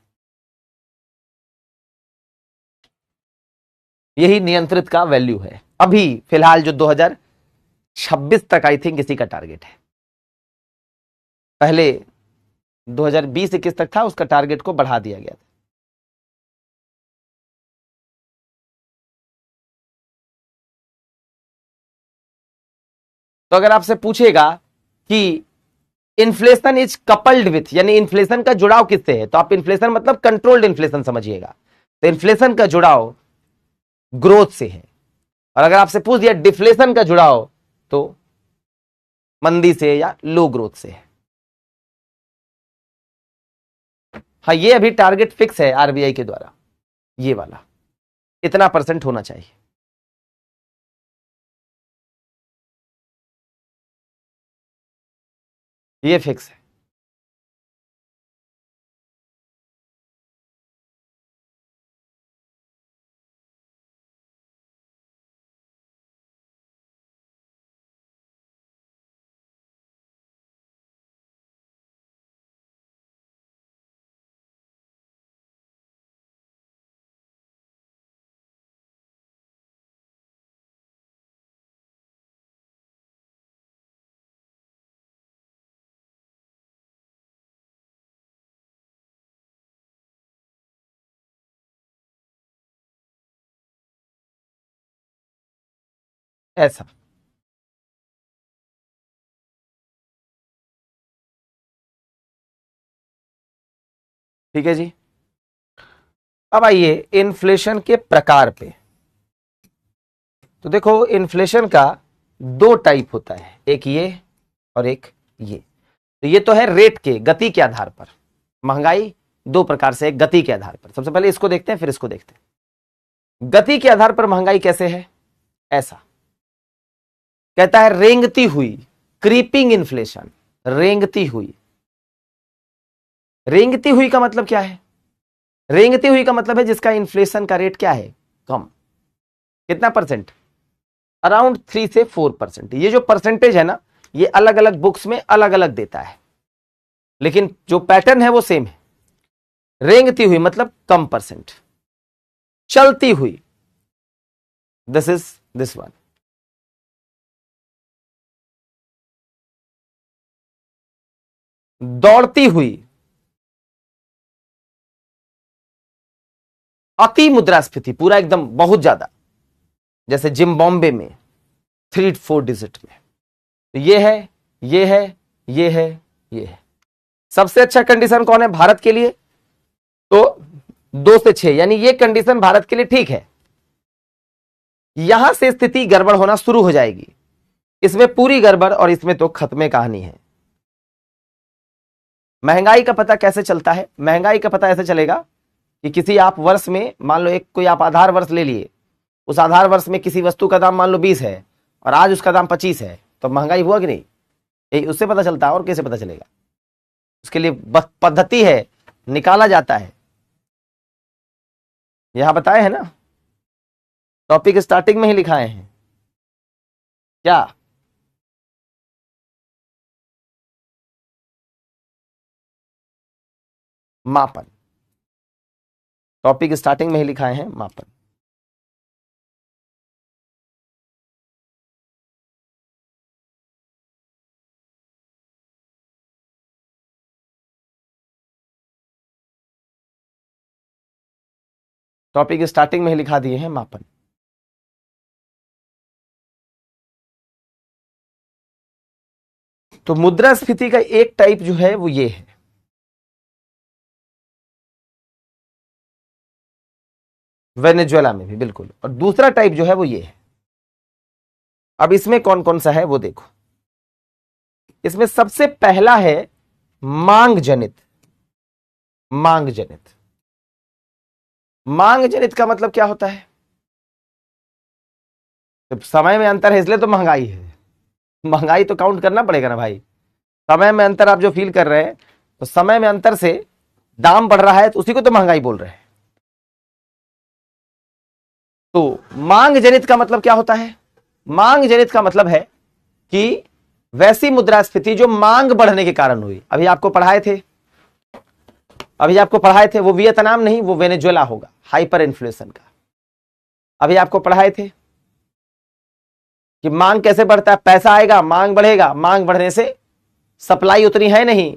यही नियंत्रित का वैल्यू है अभी फिलहाल जो 2026 तक आई थिंक इसी का टारगेट है। पहले 2020-21 तक था, उसका टारगेट को बढ़ा दिया गया था। तो अगर आपसे पूछेगा कि इन्फ्लेशन इज कपल्ड विथ, यानी इन्फ्लेशन का जुड़ाव किससे है, तो आप इन्फ्लेशन मतलब कंट्रोल्ड इन्फ्लेशन समझिएगा, तो इन्फ्लेशन का जुड़ाव ग्रोथ से है। और अगर आपसे पूछ दिया डिफ्लेशन का जुड़ाव, तो मंदी से या लो ग्रोथ से है। हाँ ये अभी टारगेट फिक्स है आरबीआई के द्वारा, ये वाला इतना % होना चाहिए, ये फिक्स है। ऐसा। ठीक है जी। अब आइए इन्फ्लेशन के प्रकार पे। तो देखो इन्फ्लेशन का दो टाइप होता है, एक ये और एक ये। तो ये तो है रेट के, गति के आधार पर। महंगाई दो प्रकार से, गति के आधार पर। सबसे पहले इसको देखते हैं, फिर इसको देखते हैं। गति के आधार पर महंगाई कैसे है? ऐसा कहता है रेंगती हुई, क्रीपिंग इन्फ्लेशन। रेंगती हुई, रेंगती हुई का मतलब क्या है? रेंगती हुई का मतलब है जिसका इन्फ्लेशन का रेट क्या है? कम। कितना परसेंट? अराउंड 3 से 4%। ये जो परसेंटेज है ना, ये अलग अलग बुक्स में अलग अलग देता है, लेकिन जो पैटर्न है वो सेम है। रेंगती हुई मतलब कम परसेंट। चलती हुई, दिस इज दिस वन। दौड़ती हुई, अति मुद्रास्फीति, पूरा एकदम बहुत ज्यादा, जैसे जिम्बाब्वे में 3-4 डिजिट में। तो ये है, ये है, ये है, ये है। सबसे अच्छा कंडीशन कौन है भारत के लिए? तो 2 से 6, यानी ये कंडीशन भारत के लिए ठीक है। यहां से स्थिति गड़बड़ होना शुरू हो जाएगी, इसमें पूरी गड़बड़, और इसमें तो खत्मे कहानी है। महंगाई का पता कैसे चलता है? महंगाई का पता ऐसे चलेगा कि किसी आप वर्ष में, मान लो एक कोई आप आधार वर्ष ले लिए, उस आधार वर्ष में किसी वस्तु का दाम मान लो 20 है और आज उसका दाम 25 है, तो महंगाई हुआ कि नहीं? यही उससे पता चलता है। और कैसे पता चलेगा? उसके लिए पद्धति है, निकाला जाता है। यहां बताए हैं ना, टॉपिक स्टार्टिंग में ही लिखाए हैं क्या? मापन। टॉपिक स्टार्टिंग में ही लिखाए हैं, मापन। टॉपिक स्टार्टिंग में ही लिखा दिए हैं, मापन। तो मुद्रास्फीति का एक टाइप जो है वो ये है, वेनेजुएला में भी बिल्कुल। और दूसरा टाइप जो है वो ये है। अब इसमें कौन कौन सा है वो देखो। इसमें सबसे पहला है मांग जनित। मांग जनित, मांग जनित का मतलब क्या होता है? तो समय में अंतर है इसलिए तो महंगाई है। महंगाई तो काउंट करना पड़ेगा ना भाई। समय में अंतर आप जो फील कर रहे हैं, तो समय में अंतर से दाम बढ़ रहा है, तो उसी को तो महंगाई बोल रहे हैं। तो मांग जनित का मतलब क्या होता है? मांग जनित का मतलब है कि वैसी मुद्रास्फीति जो मांग बढ़ने के कारण हुई। अभी आपको पढ़ाए थे, वो वियतनाम नहीं, वो वेनेजुएला होगा, हाइपर इन्फ्लेशन का। अभी आपको पढ़ाए थे कि मांग कैसे बढ़ता है? पैसा आएगा, मांग बढ़ेगा, मांग बढ़ने से सप्लाई उतनी है नहीं,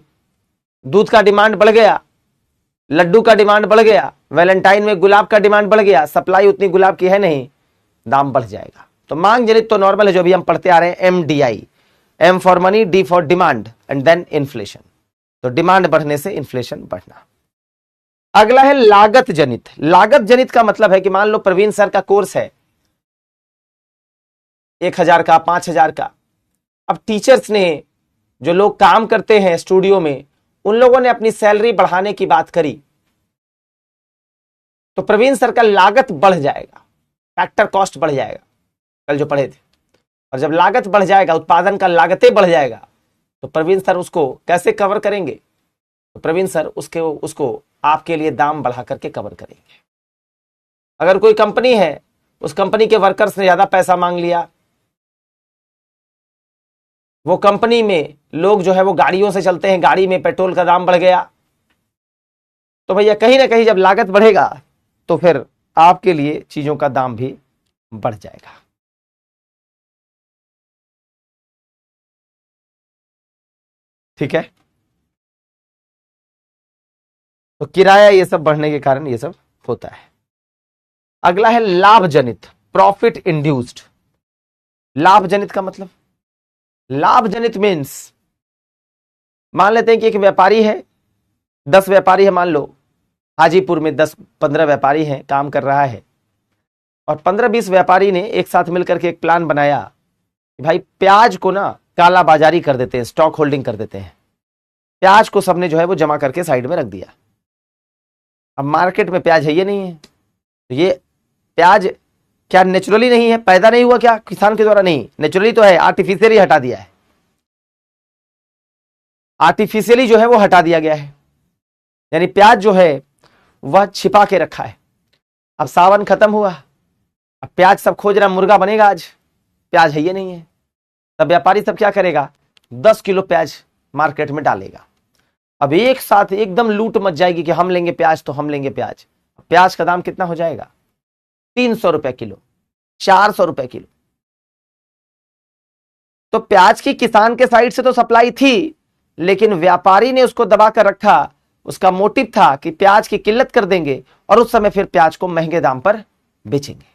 दूध का डिमांड बढ़ गया, लड्डू का डिमांड बढ़ गया, वैलेंटाइन में गुलाब का डिमांड बढ़ गया, सप्लाई उतनी गुलाब की है नहीं, दाम बढ़ जाएगा। तो मांग जनित तो नॉर्मल है, जो अभी हम पढ़ते आ रहे हैं, MDI, M for money, D for demand and then inflation. तो डिमांड बढ़ने से इन्फ्लेशन बढ़ना। अगला है लागत जनित। लागत जनित का मतलब है कि मान लो प्रवीण सर का कोर्स है 1000 का, 5000 का। अब टीचर्स ने, जो लोग काम करते हैं स्टूडियो में, उन लोगों ने अपनी सैलरी बढ़ाने की बात करी, तो प्रवीण सर का लागत बढ़ जाएगा, फैक्टर कॉस्ट बढ़ जाएगा, कल जो पढ़े थे। और जब लागत बढ़ जाएगा, उत्पादन का लागतें बढ़ जाएगा, तो प्रवीण सर उसको कैसे कवर करेंगे? तो प्रवीण सर उसको आपके लिए दाम बढ़ा करके कवर करेंगे। अगर कोई कंपनी है, उस कंपनी के वर्कर्स ने ज्यादा पैसा मांग लिया, वो कंपनी में लोग जो है वो गाड़ियों से चलते हैं, गाड़ी में पेट्रोल का दाम बढ़ गया, तो भैया कहीं ना कहीं जब लागत बढ़ेगा तो फिर आपके लिए चीजों का दाम भी बढ़ जाएगा। ठीक है। तो किराया ये सब बढ़ने के कारण ये सब होता है। अगला है लाभ जनित, प्रॉफिट इंड्यूस्ड। लाभ जनित का मतलब, लाभ जनित मीन्स मान लेते हैं कि एक व्यापारी है, 10 व्यापारी है, मान लो हाजीपुर में 10-15 व्यापारी हैं, काम कर रहा है, और 15-20 व्यापारी ने एक साथ मिलकर के एक प्लान बनाया कि भाई प्याज को ना काला बाजारी कर देते हैं, स्टॉक होल्डिंग कर देते हैं। प्याज को सबने जो है वो जमा करके साइड में रख दिया। अब मार्केट में प्याज है ये नहीं है, तो ये प्याज क्या नेचुरली नहीं है, पैदा नहीं हुआ क्या किसान के द्वारा? नहीं, नेचुरली तो है, आर्टिफिशियली हटा दिया है, आर्टिफिशियली जो है वो हटा दिया गया है, यानी प्याज जो है वह छिपा के रखा है। अब सावन खत्म हुआ, अब प्याज सब खोज रहा, मुर्गा बनेगा आज, प्याज है ये नहीं है, तब व्यापारी सब क्या करेगा, 10 किलो प्याज मार्केट में डालेगा। अब एक साथ एकदम लूट मच जाएगी कि हम लेंगे प्याज तो हम लेंगे प्याज। प्याज का दाम कितना हो जाएगा, 300 रुपए किलो, 400 रुपए किलो। तो प्याज की किसान के साइड से तो सप्लाई थी, लेकिन व्यापारी ने उसको दबा कर रखा। उसका मोटिव था कि प्याज की किल्लत कर देंगे और उस समय फिर प्याज को महंगे दाम पर बेचेंगे।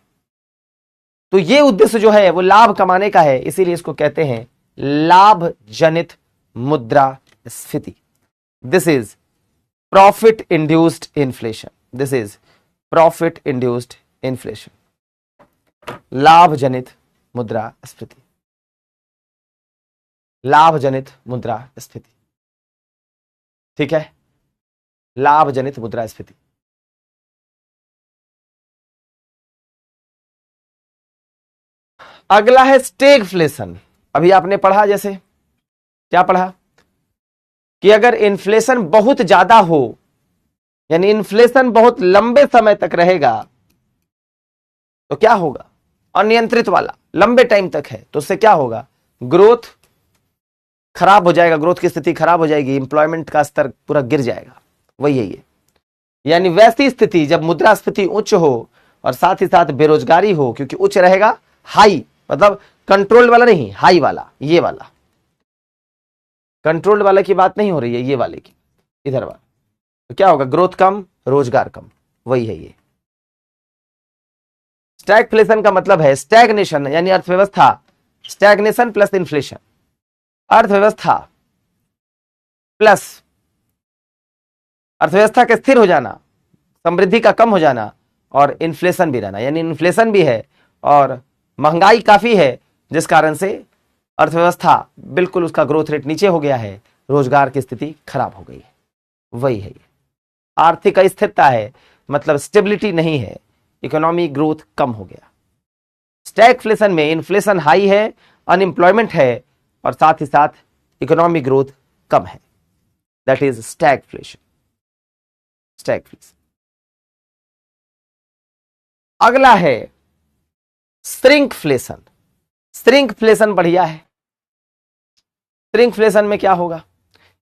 तो यह उद्देश्य जो है वो लाभ कमाने का है, इसीलिए इसको कहते हैं लाभ जनित मुद्रास्फीति। This is profit induced inflation, this is profit induced inflation, लाभ जनित मुद्रास्फीति, लाभ जनित मुद्रास्फीति। ठीक है, लाभ जनित मुद्रास्फीति। अगला है स्टैगफ्लेशन। अभी आपने पढ़ा, जैसे क्या पढ़ा कि अगर इन्फ्लेशन बहुत ज्यादा हो, यानी इन्फ्लेशन बहुत लंबे समय तक रहेगा, तो क्या होगा, अनियंत्रित वाला लंबे टाइम तक है, तो उससे क्या होगा, ग्रोथ खराब हो जाएगा, ग्रोथ की स्थिति खराब हो जाएगी, इंप्लॉयमेंट का स्तर पूरा गिर जाएगा। वही है ये, यानी वैसी स्थिति जब मुद्रास्फीति उच्च हो और साथ ही साथ बेरोजगारी हो, क्योंकि उच्च रहेगा, हाई मतलब कंट्रोल वाला नहीं, हाई वाला, ये वाला कंट्रोल्ड वाला की बात नहीं हो रही है, ये वाले की, इधर वाला। तो क्या होगा, ग्रोथ कम, रोजगार कम, वही है ये। स्टैगफ्लेशन का मतलब है स्टैग्नेशन, यानी अर्थव्यवस्था, स्टैग्नेशन प्लस इन्फ्लेशन, अर्थव्यवस्था प्लस अर्थव्यवस्था के स्थिर हो जाना, समृद्धि का कम हो जाना, और इन्फ्लेशन भी रहना, यानी इन्फ्लेशन भी है और महंगाई काफी है, जिस कारण से अर्थव्यवस्था बिल्कुल उसका ग्रोथ रेट नीचे हो गया है, रोजगार की स्थिति खराब हो गई है, वही है ये। आर्थिक अस्थिरता है, मतलब स्टेबिलिटी नहीं है, इकोनॉमी ग्रोथ कम हो गया। स्टैगफ्लेशन में इन्फ्लेशन हाई है, अनएम्प्लॉयमेंट है, और साथ ही साथ इकोनॉमिक ग्रोथ कम है, दैट इज स्टैगफ्लेशन, स्टैगफ्लेशन। अगला है श्रिंकफ्लेशन। श्रिंकफ्लेशन बढ़िया है। श्रिंकफ्लेशन में क्या होगा,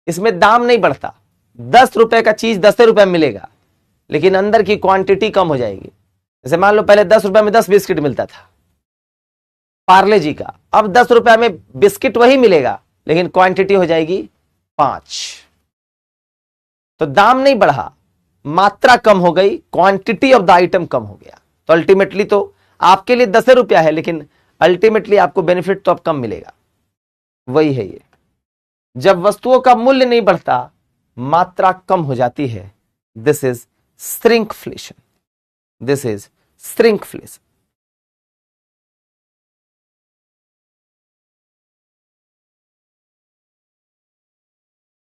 इसमें दाम नहीं बढ़ता, 10 रुपए का चीज 10 रुपए में मिलेगा, लेकिन अंदर की क्वांटिटी कम हो जाएगी। जैसे मान लो पहले 10 रुपए में 10 बिस्किट मिलता था पार्ले जी का, अब 10 रुपए में बिस्किट वही मिलेगा, लेकिन क्वांटिटी हो जाएगी 5। तो दाम नहीं बढ़ा, मात्रा कम हो गई, क्वांटिटी ऑफ द आइटम कम हो गया। तो अल्टीमेटली तो आपके लिए 10 रुपया है, लेकिन अल्टीमेटली आपको बेनिफिट तो अब कम मिलेगा, वही है ये। जब वस्तुओं का मूल्य नहीं बढ़ता, मात्रा कम हो जाती है, this is shrinkflation, this is shrinkflation.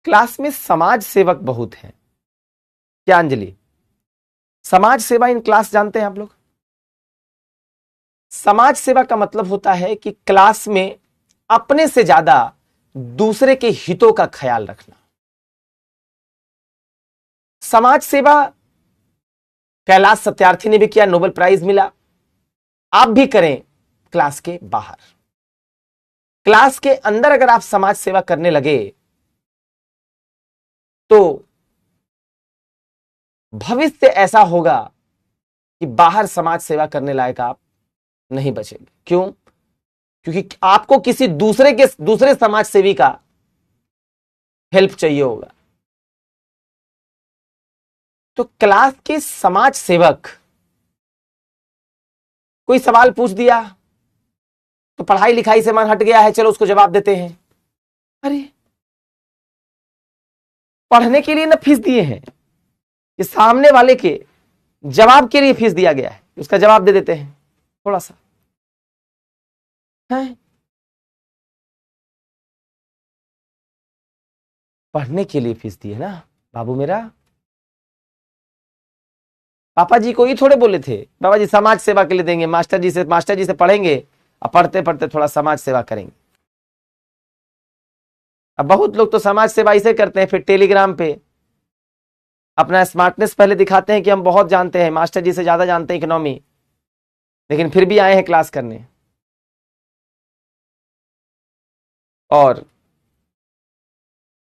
Class में समाज सेवक बहुत हैं, क्या अंजलि? समाज सेवा इन क्लास जानते हैं आप लोग? समाज सेवा का मतलब होता है कि क्लास में अपने से ज्यादा दूसरे के हितों का ख्याल रखना। समाज सेवा कैलाश सत्यार्थी ने भी किया, नोबेल प्राइज मिला, आप भी करें क्लास के बाहर। क्लास के अंदर अगर आप समाज सेवा करने लगे तो भविष्य ऐसा होगा कि बाहर समाज सेवा करने लायक आप नहीं बचेंगे। क्यों? क्योंकि आपको किसी दूसरे समाज सेवी का हेल्प चाहिए होगा। तो क्लास के समाज सेवक कोई सवाल पूछ दिया, तो पढ़ाई लिखाई से मन हट गया है, चलो उसको जवाब देते हैं। अरे पढ़ने के लिए ना फीस दिए हैं, कि सामने वाले के जवाब के लिए फीस दिया गया है, उसका जवाब दे देते हैं थोड़ा सा है। पढ़ने के लिए फीस दी है ना बाबू मेरा। पापा जी को ही थोड़े बोले थे बाबा जी समाज सेवा के लिए देंगे, मास्टर जी से पढ़ेंगे और पढ़ते पढ़ते थोड़ा समाज सेवा करेंगे। अब बहुत लोग तो समाज सेवा इसे करते हैं, फिर टेलीग्राम पे अपना स्मार्टनेस पहले दिखाते हैं कि हम बहुत जानते हैं, मास्टर जी से ज्यादा जानते हैं इकोनॉमी, लेकिन फिर भी आए हैं क्लास करने। और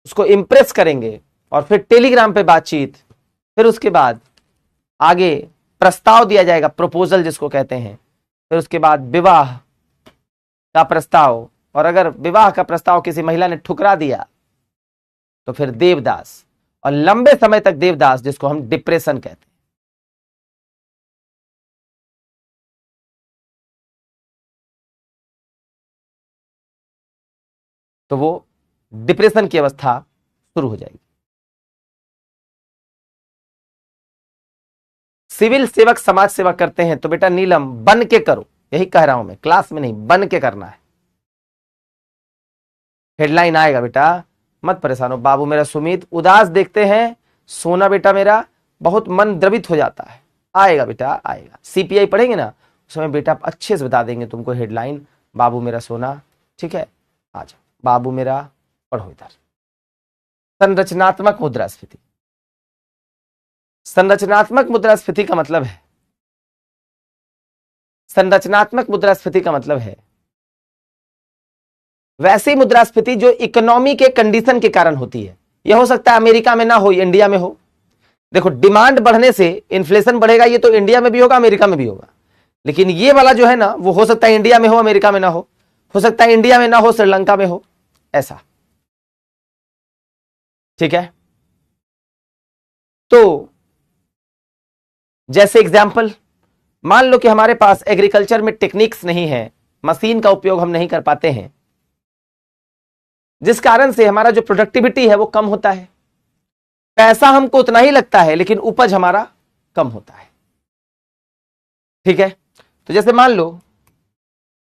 उसको इंप्रेस करेंगे और फिर टेलीग्राम पे बातचीत, फिर उसके बाद आगे प्रस्ताव दिया जाएगा, प्रपोजल जिसको कहते हैं, फिर उसके बाद विवाह का प्रस्ताव, और अगर विवाह का प्रस्ताव किसी महिला ने ठुकरा दिया तो फिर देवदास, और लंबे समय तक देवदास, जिसको हम डिप्रेशन कहते हैं। तो वो डिप्रेशन की अवस्था शुरू हो जाएगी। सिविल सेवक समाज सेवा करते हैं तो बेटा नीलम बन के करो, यही कह रहा हूं मैं, क्लास में नहीं, बन के करना है। हेडलाइन आएगा बेटा, मत परेशान हो। बाबू मेरा सुमित उदास देखते हैं, सोना बेटा मेरा बहुत मन द्रवित हो जाता है। आएगा बेटा आएगा, सीपीआई पढ़ेंगे ना उसमें बेटा अच्छे से बता देंगे तुमको हेडलाइन, बाबू मेरा सोना। ठीक है, आ जाओ बाबू मेरा, पढ़ो इधर। संरचनात्मक मुद्रास्फीति। संरचनात्मक मुद्रास्फीति का मतलब है, संरचनात्मक मुद्रास्फीति का मतलब है वैसी मुद्रास्फीति जो इकोनॉमी के कंडीशन के कारण होती है। यह हो सकता है अमेरिका में ना हो, इंडिया में हो। देखो डिमांड बढ़ने से इन्फ्लेशन बढ़ेगा, ये तो इंडिया में भी होगा अमेरिका में भी होगा, लेकिन ये वाला जो है ना वो हो सकता है इंडिया में हो अमेरिका में ना हो सकता है इंडिया में ना हो श्रीलंका में हो, ऐसा। ठीक है, तो जैसे एग्जाम्पल मान लो कि हमारे पास एग्रीकल्चर में टेक्निक्स नहीं है, मशीन का उपयोग हम नहीं कर पाते हैं, जिस कारण से हमारा जो प्रोडक्टिविटी है वो कम होता है। पैसा हमको उतना ही लगता है लेकिन उपज हमारा कम होता है। ठीक है, तो जैसे मान लो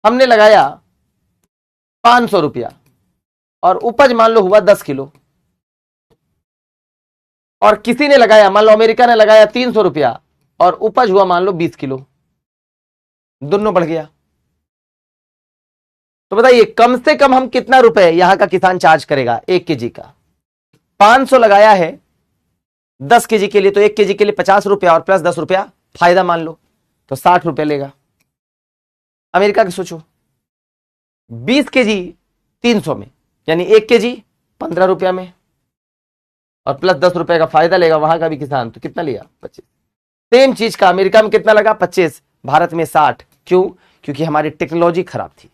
हमने लगाया 500 रुपया और उपज मान लो हुआ 10 किलो, और किसी ने लगाया, मान लो अमेरिका ने लगाया 300 रुपया और उपज हुआ मान लो 20 किलो, दोनों बढ़ गया। तो बताइए कम से कम हम कितना रुपए यहां का किसान चार्ज करेगा 1 केजी का। 500 लगाया है 10 केजी के लिए, तो 1 केजी के लिए 50 रुपया और प्लस 10 रुपया फायदा मान लो, तो 60 रुपया लेगा। अमेरिका की सोचो 20 केजी 300 में, यानी 1 केजी 15 रुपया में, और प्लस 10 रुपए का फायदा लेगा वहां का भी किसान, तो कितना लिया 25। सेम चीज का अमेरिका में कितना लगा 25, भारत में 60। क्यों? क्योंकि हमारी टेक्नोलॉजी खराब थी,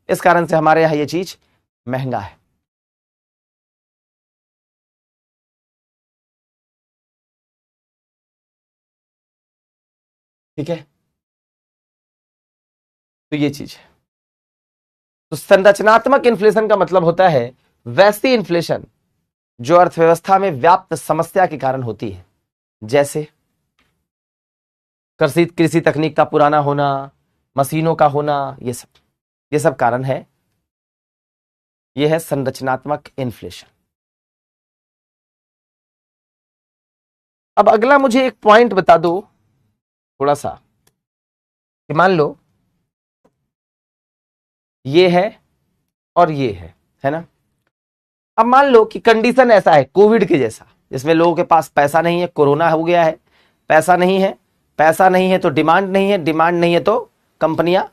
इस कारण से हमारे यहां यह चीज महंगा है। ठीक है, तो ये चीज है। तो संरचनात्मक इन्फ्लेशन का मतलब होता है वैसी इन्फ्लेशन जो अर्थव्यवस्था में व्याप्त समस्या के कारण होती है, जैसे कृषि तकनीक का पुराना होना, मशीनों का होना, ये सब कारण है। ये है संरचनात्मक इन्फ्लेशन। अब अगला मुझे एक पॉइंट बता दो थोड़ा सा, कि मान लो ये है और ये है ना। अब मान लो कि कंडीशन ऐसा है कोविड के जैसा, जिसमें लोगों के पास पैसा नहीं है, कोरोना हो गया है, पैसा नहीं है, पैसा नहीं है तो डिमांड नहीं है, डिमांड नहीं है तो कंपनियां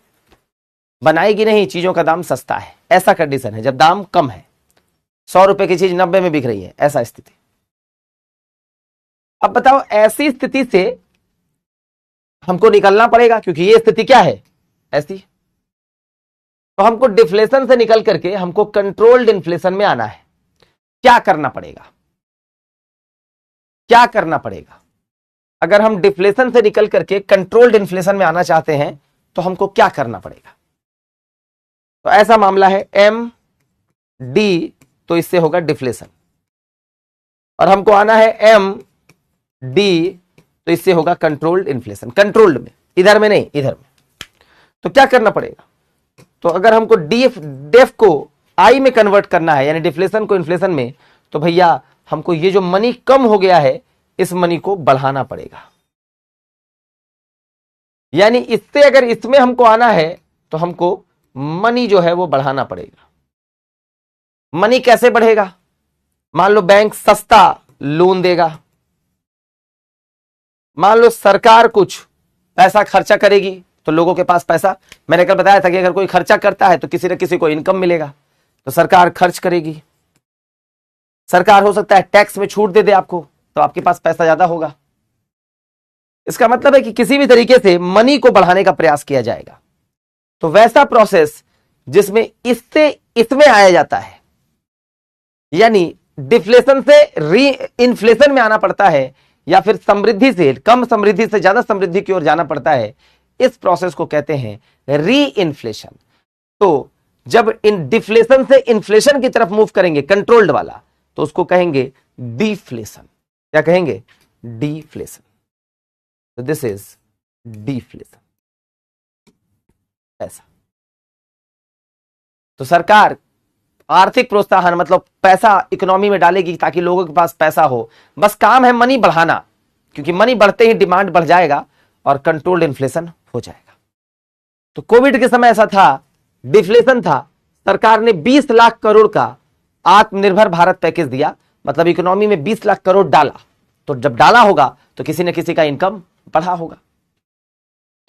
बनाएगी नहीं, चीजों का दाम सस्ता है, ऐसा कंडीशन है। जब दाम कम है, 100 रुपए की चीज 90 में बिक रही है, ऐसा स्थिति। अब बताओ ऐसी स्थिति से हमको निकलना पड़ेगा, क्योंकि ये स्थिति क्या है ऐसी, तो हमको डिफ्लेशन से निकल करके हमको कंट्रोल्ड इन्फ्लेशन में आना है। क्या करना पड़ेगा? क्या करना पड़ेगा? अगर हम डिफ्लेशन से निकल करके कंट्रोल्ड इन्फ्लेशन में आना चाहते हैं तो हमको क्या करना पड़ेगा? तो ऐसा मामला है एम डी, तो इससे होगा डिफ्लेशन। और हमको आना है एम डी, तो इससे होगा कंट्रोल्ड इन्फ्लेशन। कंट्रोल्ड में, इधर में नहीं, इधर में। तो क्या करना पड़ेगा, तो अगर हमको डेफ को आई में कन्वर्ट करना है, यानी डिफ्लेशन को इन्फ्लेशन में, तो भैया हमको ये जो मनी कम हो गया है इस मनी को बढ़ाना पड़ेगा। यानी इससे अगर इसमें हमको आना है तो हमको मनी जो है वो बढ़ाना पड़ेगा। मनी कैसे बढ़ेगा, मान लो बैंक सस्ता लोन देगा, मान लो सरकार कुछ पैसा खर्चा करेगी तो लोगों के पास पैसा, मैंने कल बताया था कि अगर कोई खर्चा करता है तो किसी न किसी को इनकम मिलेगा, तो सरकार खर्च करेगी। सरकार हो सकता है टैक्स में छूट दे दे आपको, तो आपके पास पैसा ज्यादा होगा। इसका मतलब है कि किसी भी तरीके से मनी को बढ़ाने का प्रयास किया जाएगा। तो वैसा प्रोसेस जिसमें इससे इसमें आया जाता है, यानी डिफ्लेशन से री इन्फ्लेशन में आना पड़ता है, या फिर समृद्धि से कम समृद्धि से ज्यादा समृद्धि की ओर जाना पड़ता है, इस प्रोसेस को कहते हैं री इन्फ्लेशन। तो जब इन डिफ्लेशन से इन्फ्लेशन की तरफ मूव करेंगे कंट्रोल्ड वाला, तो उसको कहेंगे डिफ्लेशन। क्या कहेंगे, डिफ्लेशन। तो दिस इज डिफ्लेशन, ऐसा। तो सरकार आर्थिक प्रोत्साहन मतलब पैसा इकोनॉमी में डालेगी ताकि लोगों के पास पैसा हो, बस काम है मनी बढ़ाना, क्योंकि मनी बढ़ते ही डिमांड बढ़ जाएगा और कंट्रोल्ड इन्फ्लेशन हो जाएगा। तो कोविड के समय ऐसा था, डिफ्लेशन था, सरकार ने 20 लाख करोड़ का आत्मनिर्भर भारत पैकेज दिया, मतलब इकोनॉमी में 20 लाख करोड़ डाला। तो जब डाला होगा तो किसी न किसी का इनकम बढ़ा होगा,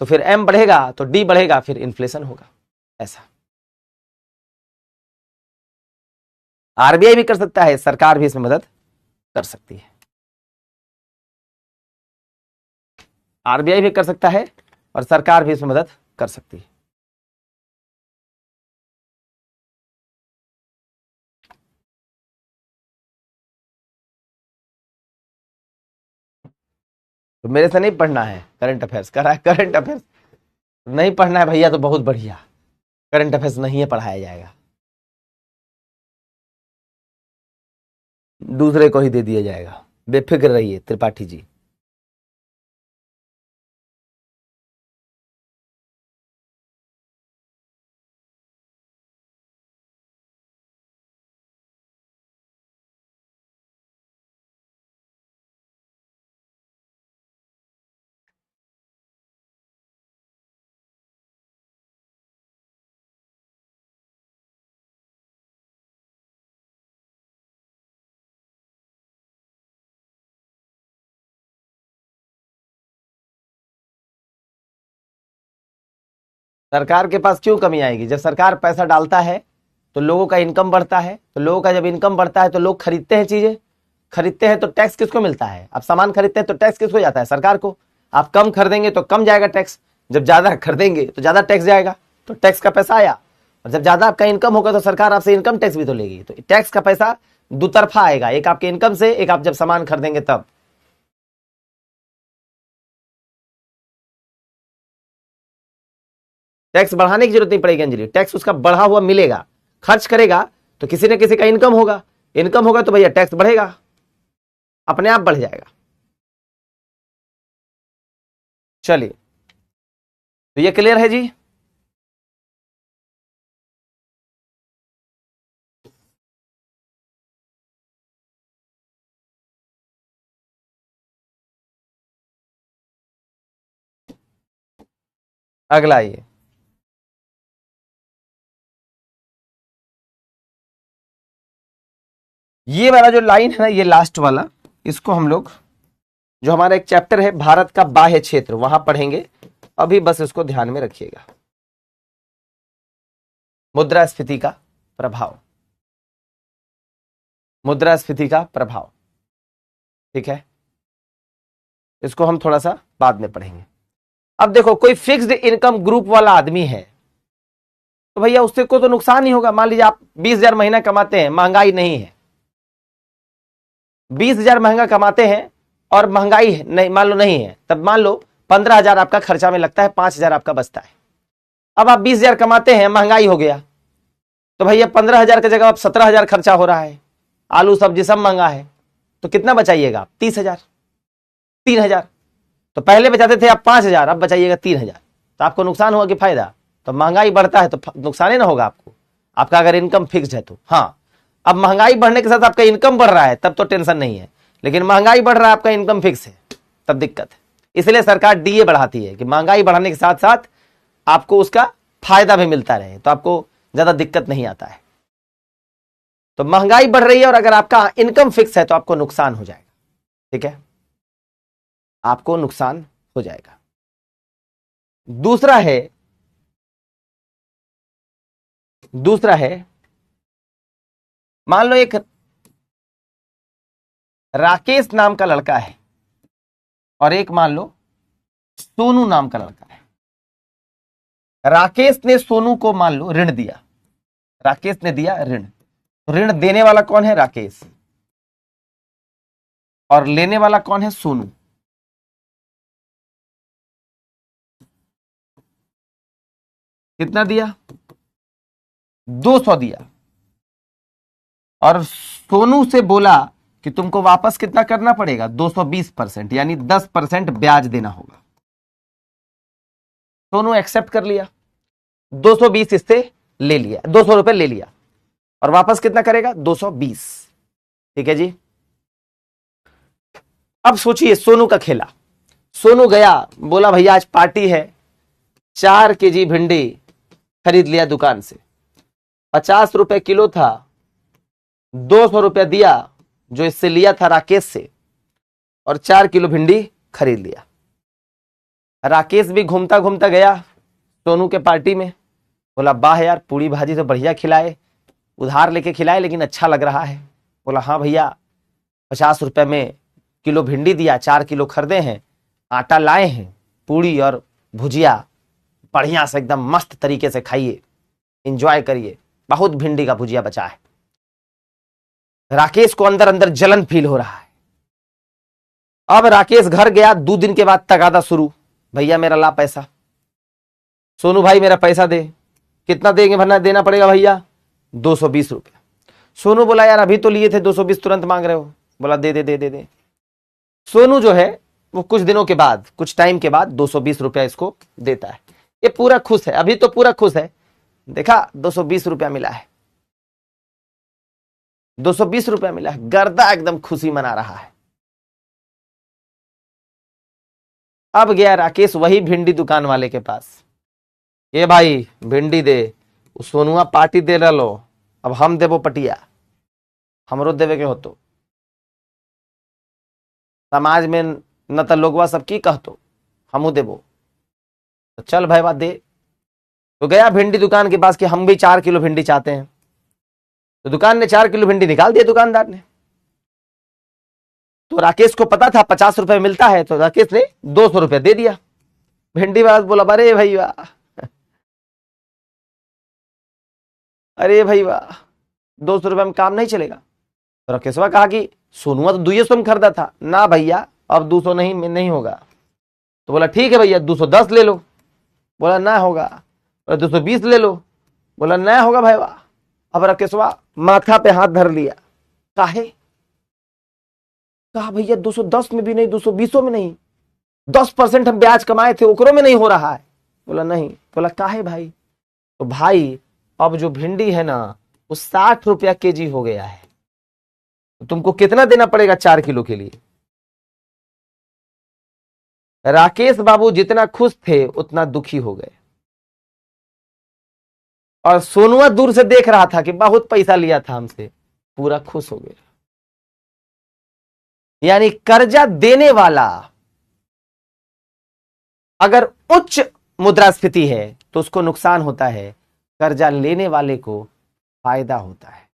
तो फिर एम बढ़ेगा तो डी बढ़ेगा, फिर इन्फ्लेशन होगा, ऐसा। आरबीआई भी कर सकता है, सरकार भी इसमें मदद कर सकती है। आरबीआई भी कर सकता है और सरकार भी इसमें मदद कर सकती है। तो मेरे से नहीं पढ़ना है करंट अफेयर्स, करंट अफेयर्स नहीं पढ़ना है भैया, तो बहुत बढ़िया, करंट अफेयर्स नहीं है पढ़ाया जाएगा, दूसरे को ही दे दिया जाएगा, बेफिक्र रहिए त्रिपाठी जी। सरकार के पास क्यों कमी आएगी, जब सरकार पैसा डालता है तो लोगों का इनकम बढ़ता है, तो लोगों का जब इनकम बढ़ता है तो लोग खरीदते हैं चीजें, खरीदते हैं तो टैक्स किसको मिलता है, आप सामान खरीदते हैं तो टैक्स किसको जाता है, सरकार को। आप कम खरीदेंगे तो कम जाएगा टैक्स, जब ज्यादा खरीदेंगे तो ज्यादा टैक्स जाएगा, तो टैक्स का पैसा आया। और जब ज्यादा आपका इनकम होगा तो सरकार आपसे इनकम टैक्स भी तो लेगी, तो टैक्स का पैसा दुतरफा आएगा, एक आपके इनकम से, एक आप जब सामान खरीदेंगे तब। टैक्स बढ़ाने की जरूरत नहीं पड़ेगी अंजलि, टैक्स उसका बढ़ा हुआ मिलेगा, खर्च करेगा तो किसी न किसी का इनकम होगा, इनकम होगा तो भैया टैक्स बढ़ेगा, अपने आप बढ़ जाएगा। चलिए, तो ये क्लियर है जी। अगला ये वाला जो लाइन है ना, ये लास्ट वाला, इसको हम लोग जो हमारा एक चैप्टर है भारत का बाह्य क्षेत्र वहां पढ़ेंगे, अभी बस इसको ध्यान में रखिएगा। मुद्रास्फीति का प्रभाव, मुद्रास्फीति का प्रभाव, ठीक है, इसको हम थोड़ा सा बाद में पढ़ेंगे। अब देखो, कोई फिक्स्ड इनकम ग्रुप वाला आदमी है तो भैया उससे को तो नुकसान ही होगा। मान लीजिए आप 20,000 महीना कमाते हैं, महंगाई नहीं है, 20,000 महंगा कमाते हैं और महंगाई नहीं, मान लो नहीं है, तब मान लो 15,000 आपका खर्चा में लगता है, 5,000 आपका बचता है। अब आप 20,000 कमाते हैं, महंगाई हो गया, तो भैया 15,000 की जगह अब 17,000 खर्चा हो रहा है, आलू सब्जी सब महंगा है, तो कितना बचाइएगा? 30,000, 3,000। तो पहले बचाते थे आप 5,000, अब बचाइएगा 3,000। तो आपको नुकसान हुआ कि फायदा? तो महंगाई बढ़ता है तो नुकसान ही ना होगा आपको, आपका अगर इनकम फिक्स्ड है तो। हाँ, अब महंगाई बढ़ने के साथ आपका इनकम बढ़ रहा है तब तो टेंशन नहीं है, लेकिन महंगाई बढ़ रहा है आपका इनकम फिक्स है तब दिक्कत है। इसलिए सरकार डीए बढ़ाती है कि महंगाई बढ़ाने के साथ साथ आपको उसका फायदा भी मिलता रहे, तो आपको ज्यादा दिक्कत नहीं आता है। तो महंगाई बढ़ रही है और अगर आपका इनकम फिक्स है तो आपको नुकसान हो जाएगा, ठीक है, आपको नुकसान हो जाएगा। दूसरा है मान लो एक राकेश नाम का लड़का है और एक मान लो सोनू नाम का लड़का है। राकेश ने सोनू को मान लो ऋण दिया, राकेश ने दिया ऋण, ऋण देने वाला कौन है? राकेश, और लेने वाला कौन है? सोनू। कितना दिया? 200 दिया, और सोनू से बोला कि तुमको वापस कितना करना पड़ेगा? 220%, यानी 10% ब्याज देना होगा। सोनू एक्सेप्ट कर लिया, 220 इससे ले लिया, 200 रुपए ले लिया, और वापस कितना करेगा? 220। ठीक है जी। अब सोचिए सोनू का खेला, सोनू गया, बोला भैया आज पार्टी है, 4 केजी भिंडी खरीद लिया दुकान से, 50 रुपए किलो था, 200 रुपया दिया जो इससे लिया था राकेश से, और 4 किलो भिंडी खरीद लिया। राकेश भी घूमता घूमता गया सोनू के पार्टी में, बोला वाह यार पूरी भाजी तो बढ़िया खिलाए, उधार लेके खिलाए लेकिन अच्छा लग रहा है। बोला हाँ भैया 50 रुपए में किलो भिंडी दिया, 4 किलो खरीदे हैं, आटा लाए हैं, पूड़ी और भुजिया बढ़िया से एकदम मस्त तरीके से खाइए, एंजॉय करिए, बहुत भिंडी का भुजिया बचा है। राकेश को अंदर अंदर जलन फील हो रहा है। अब राकेश घर गया, 2 दिन के बाद तगादा शुरू, भैया मेरा ला पैसा, सोनू भाई मेरा पैसा दे। कितना देंगे? भरना देना पड़ेगा भैया 220 रुपया। सोनू बोला यार अभी तो लिए थे, 220 तुरंत मांग रहे हो। बोला दे दे दे दे दे। सोनू जो है वो कुछ दिनों के बाद, कुछ टाइम के बाद 220 रुपया इसको देता है। ये पूरा खुश है, अभी तो पूरा खुश है, देखा 220 रुपया मिला है, 220 रुपया मिला है, गर्दा एकदम खुशी मना रहा है। अब गया राकेश वही भिंडी दुकान वाले के पास, ये भाई भिंडी दे, सोनुआ पार्टी दे रहा लो, अब हम देवो पटिया, हमरो देवे के हो तो समाज में न तो लोगवा सब की कहतो, हमू देवो, तो चल भाई बात दे। तो गया भिंडी दुकान के पास कि हम भी 4 किलो भिंडी चाहते हैं। तो दुकान ने 4 किलो भिंडी निकाल दिया दुकानदार ने। तो राकेश को पता था 50 रुपए मिलता है, तो राकेश ने 200 रुपए दे दिया। भिंडी वाला बोला अरे भाई वाह, अरे भाई वाह 200 रुपए में काम नहीं चलेगा। तो राकेशवा कहा कि सोनुआ तो 200 में खरीदा था ना भैया, अब 200 नहीं होगा। तो बोला ठीक है भैया 210 ले लो। बोला ना होगा। बोला 220 ले लो। बोला ना होगा भाई वाह। अब राकेशवा माथा पे हाथ धर लिया, काहे? कहा भैया 210 में भी नहीं, 220 में नहीं, 10% हम ब्याज कमाए थे ओकरों में नहीं हो रहा है। बोला नहीं। बोला काहे भाई? तो भाई अब जो भिंडी है ना वो 60 रुपया केजी हो गया है, तो तुमको कितना देना पड़ेगा 4 किलो के लिए? राकेश बाबू जितना खुश थे उतना दुखी हो गए, और सोनुआ दूर से देख रहा था कि बहुत पैसा लिया था हमसे, पूरा खुश हो गया। यानी कर्जा देने वाला अगर उच्च मुद्रास्फीति है तो उसको नुकसान होता है, कर्जा लेने वाले को फायदा होता है।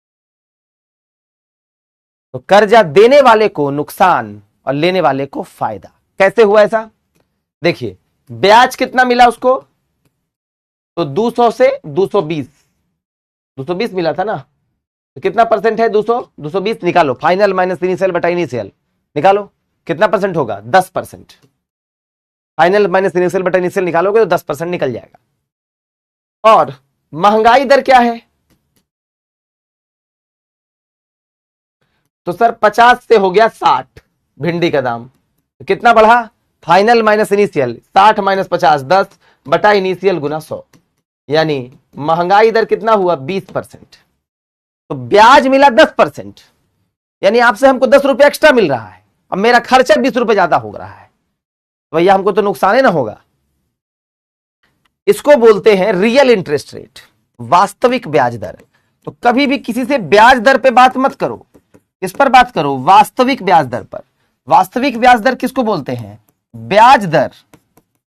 तो कर्जा देने वाले को नुकसान और लेने वाले को फायदा। कैसे हुआ ऐसा? देखिए ब्याज कितना मिला उसको, तो 200 से 220 मिला था ना, तो कितना परसेंट है? 220 निकालो, फाइनल माइनस इनिशियल बटा इनिशियल निकालो, कितना परसेंट होगा? 10%। फाइनल माइनस इनिशियल बटा इनिशियल निकालोगे तो 10% निकल जाएगा। और महंगाई दर क्या है? तो सर 50 से हो गया 60 भिंडी का दाम, तो कितना बढ़ा? फाइनल माइनस इनिशियल, 60 माइनस 50 10 बटा इनिशियल गुना 100, यानी महंगाई दर कितना हुआ? 20%। तो ब्याज मिला 10%, यानी आपसे हमको 10 रुपये एक्स्ट्रा मिल रहा है, अब मेरा खर्चा 20 रुपये ज्यादा हो रहा है, भैया हमको तो नुकसान ही ना होगा। इसको बोलते हैं रियल इंटरेस्ट रेट, वास्तविक ब्याज दर। तो कभी भी किसी से ब्याज दर पे बात मत करो, किस पर बात करो? वास्तविक ब्याज दर पर। वास्तविक ब्याज दर किसको बोलते हैं? ब्याज दर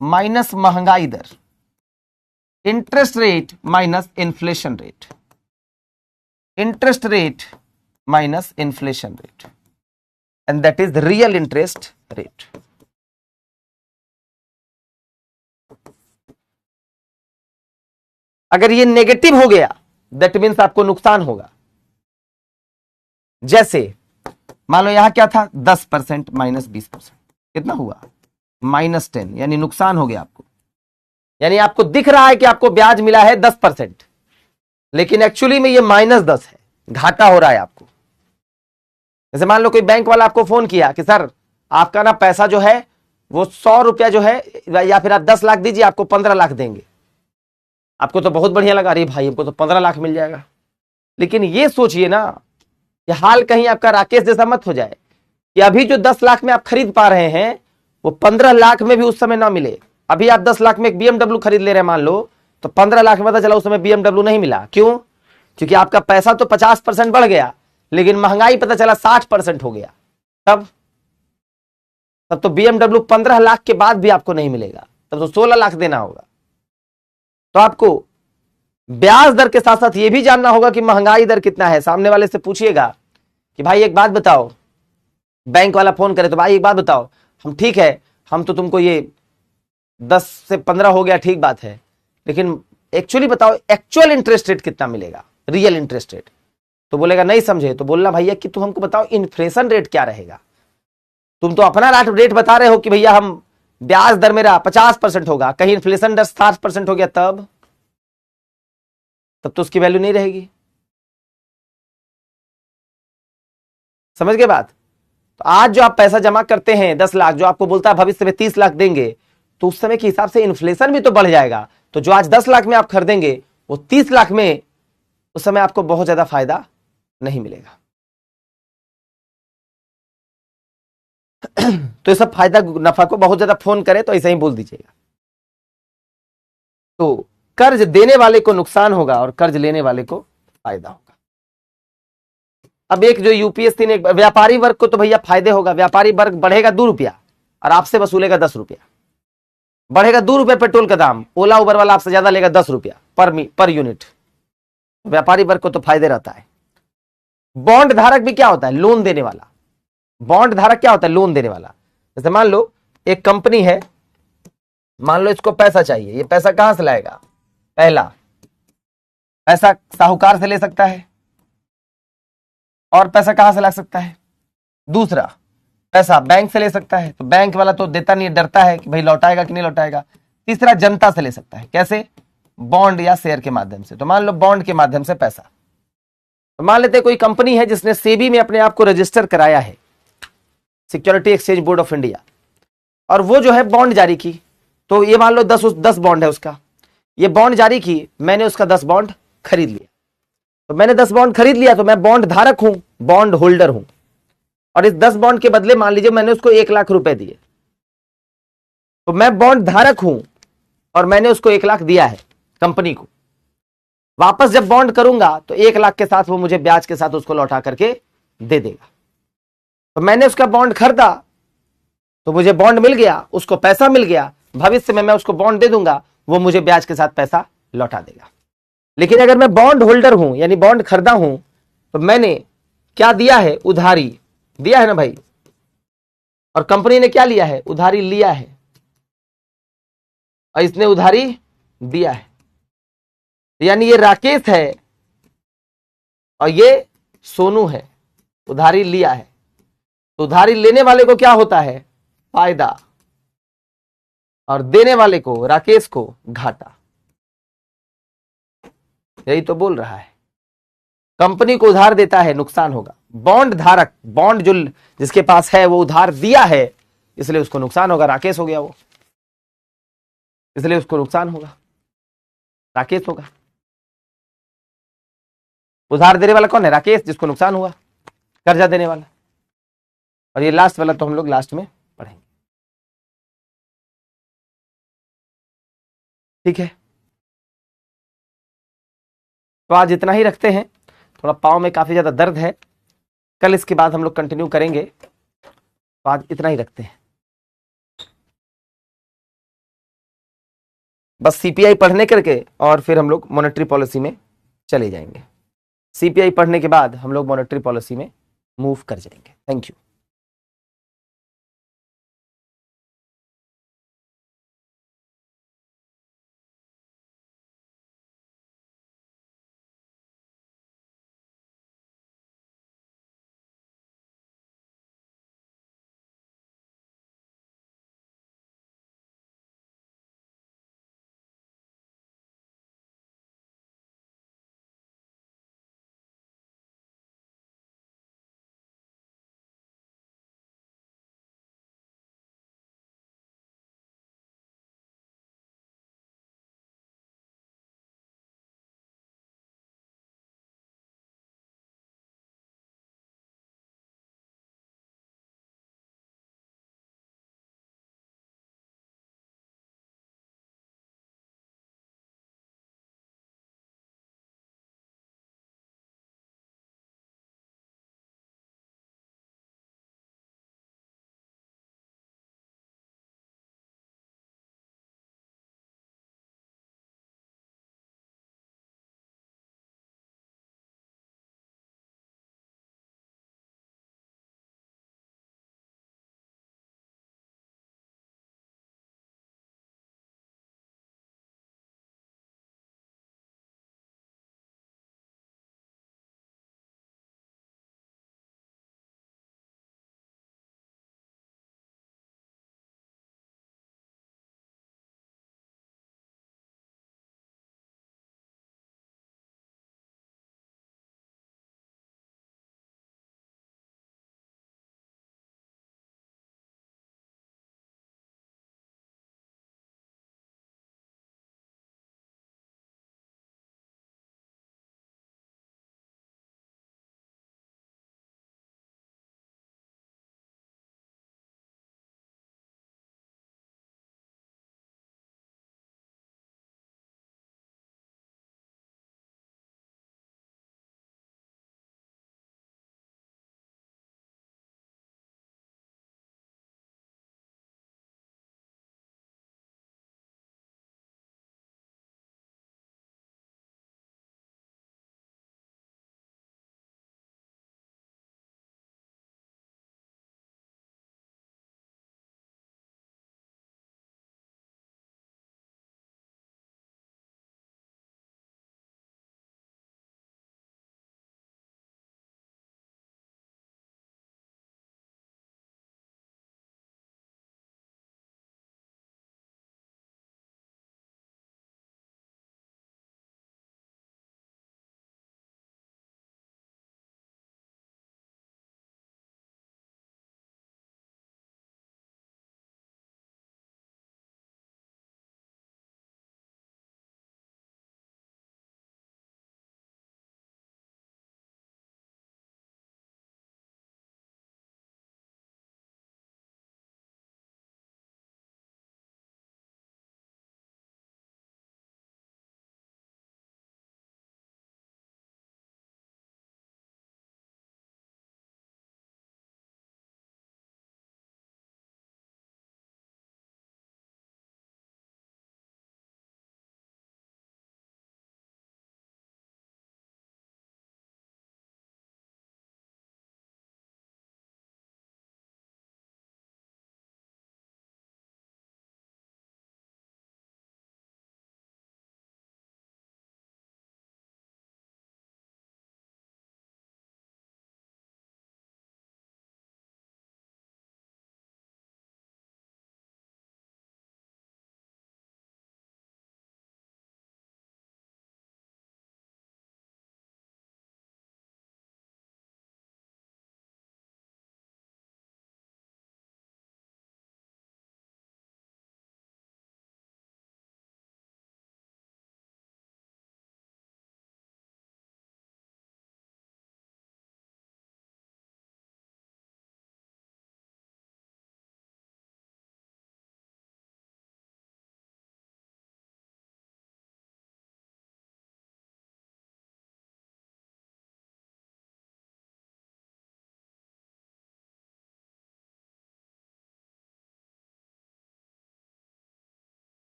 माइनस महंगाई दर, interest rate minus inflation rate, interest rate minus inflation rate, and that is real interest rate. अगर ये नेगेटिव हो गया दैट मीन्स आपको नुकसान होगा। जैसे मान लो यहां क्या था? 10% माइनस 20%, कितना हुआ? -10, यानी नुकसान हो गया आपको। यानी आपको दिख रहा है कि आपको ब्याज मिला है 10%, लेकिन एक्चुअली में ये -10 है, घाटा हो रहा है आपको। जैसे मान लो कोई बैंक वाला आपको फोन किया कि सर आपका ना पैसा जो है वो 100 रुपया जो है, या फिर आप 10 लाख दीजिए आपको 15 लाख देंगे। आपको तो बहुत बढ़िया लगा, अरे भाई हमको तो 15 लाख मिल जाएगा। लेकिन ये सोचिए ना कि हाल कहीं आपका राकेश जैसा मत हो जाए कि अभी जो 10 लाख में आप खरीद पा रहे हैं वो 15 लाख में भी उस समय ना मिले। अभी आप 10 लाख में एक BMW खरीद ले रहे हैं मान लो, तो 15 लाख में पता चला उस समय BMW नहीं मिला। क्यों? क्योंकि आपका पैसा तो 50% बढ़ गया, लेकिन महंगाई पता चला 60% हो गया। तब तो BMW 15 लाख के बाद भी आपको नहीं मिलेगा, तब तो 16 लाख देना होगा। तो आपको ब्याज दर के साथ साथ यह भी जानना होगा कि महंगाई दर कितना है। सामने वाले से पूछिएगा कि भाई एक बात बताओ, बैंक वाला फोन करे तो भाई एक बात बताओ, हम ठीक है, हम तो तुमको ये 10 से 15 हो गया, ठीक बात है, लेकिन एक्चुअली बताओ एक्चुअल इंटरेस्ट रेट कितना मिलेगा, रियल इंटरेस्ट रेट। तो बोलेगा नहीं समझे, तो बोलना भैया कि तुम हमको बताओ इन्फ्लेशन रेट क्या रहेगा। तुम तो अपना रेट बता रहे हो कि भैया हम ब्याज दर मेरा 50% होगा, कहीं इन्फ्लेशन दर 60% हो गया, तब तो उसकी वैल्यू नहीं रहेगी। समझ गए बात? तो आज जो आप पैसा जमा करते हैं 10 लाख, जो आपको बोलता है भविष्य में 30 लाख देंगे, तो उस समय के हिसाब से इन्फ्लेशन भी तो बढ़ जाएगा। तो जो आज 10 लाख में आप खरीदेंगे वो 30 लाख में उस समय आपको बहुत ज्यादा फायदा नहीं मिलेगा। तो ये सब फायदा नफा को बहुत ज्यादा फोन करे तो ऐसे ही बोल दीजिएगा। तो कर्ज देने वाले को नुकसान होगा और कर्ज लेने वाले को फायदा होगा। अब एक जो यूपीएससी ने, व्यापारी वर्ग को तो भैया फायदे होगा। व्यापारी वर्ग बढ़ेगा 2 रुपया और आपसे वसूलेगा 10 रुपया। बढ़ेगा 2 रुपये पेट्रोल का दाम, ओला उबर वाला आपसे ज्यादा लेगा 10 रुपया पर यूनिट। व्यापारी वर्ग को तो फायदे रहता है। बॉन्ड धारक भी क्या होता है? लोन देने वाला। बॉन्ड धारक क्या होता है? लोन देने वाला। जैसे मान लो एक कंपनी है, मान लो इसको पैसा चाहिए, ये पैसा कहां से लाएगा? पहला, पैसा साहूकार से ले सकता है, और पैसा कहां से ला सकता है? दूसरा, पैसा बैंक से ले सकता है, तो बैंक वाला तो देता नहीं, डरता है कि भाई लौटाएगा कि नहीं लौटाएगा। तीसरा, जनता से ले सकता है। कैसे? बॉन्ड या शेयर के माध्यम से। तो मान लो बॉन्ड के माध्यम से पैसा, तो मान लेते कोई कंपनी है जिसने सेबी में अपने आप को रजिस्टर कराया है, security exchange board of India, और वो जो है बॉन्ड जारी की। तो ये मान लो 10 बॉन्ड है उसका, ये बॉन्ड जारी की, मैंने उसका 10 बॉन्ड खरीद लिया। तो मैंने 10 बॉन्ड खरीद लिया तो मैं बॉन्ड धारक हूं, बॉन्ड होल्डर हूं, और इस 10 बॉन्ड के बदले मान लीजिए मैंने उसको 1 लाख रुपए दिए, तो मैं बॉन्ड धारक हूं और मैंने उसको 1 लाख दिया है कंपनी को। वापस जब बॉन्ड करूंगा तो 1 लाख के साथ वो मुझे ब्याज के साथ उसको लौटा करके दे देगा। तो मैंने उसका बॉन्ड खरीदा तो मुझे बॉन्ड मिल गया, उसको पैसा मिल गया, भविष्य में मैं उसको बॉन्ड दे दूंगा, वो मुझे ब्याज के साथ पैसा लौटा देगा। लेकिन अगर मैं बॉन्ड होल्डर हूं, यानी बॉन्ड खरीदा हूं, तो मैंने क्या दिया है? उधारी दिया है ना भाई, और कंपनी ने क्या लिया है? उधारी लिया है, और इसने उधारी दिया है। यानी ये राकेश है और ये सोनू है, उधारी लिया है। तो उधारी लेने वाले को क्या होता है? फायदा, और देने वाले को, राकेश को, घाटा। यही तो बोल रहा है। कंपनी को उधार देता है, नुकसान होगा, बॉन्ड धारक, बॉन्ड जो जिसके पास है वो उधार दिया है, इसलिए उसको नुकसान होगा। राकेश हो गया वो, इसलिए उसको नुकसान होगा, राकेश होगा। उधार देने वाला कौन है? राकेश, जिसको नुकसान हुआ, कर्जा देने वाला। और ये लास्ट वाला तो हम लोग लास्ट में पढ़ेंगे, ठीक है। तो आज इतना ही रखते हैं, थोड़ा पाँव में काफी ज्यादा दर्द है, कल इसके बाद हम लोग कंटिन्यू करेंगे। तो आज इतना ही रखते हैं। बस सीपीआई पढ़ने करके और फिर हम लोग मॉनेटरी पॉलिसी में चले जाएंगे। सीपीआई पढ़ने के बाद हम लोग मॉनेटरी पॉलिसी में मूव कर जाएंगे। Thank you.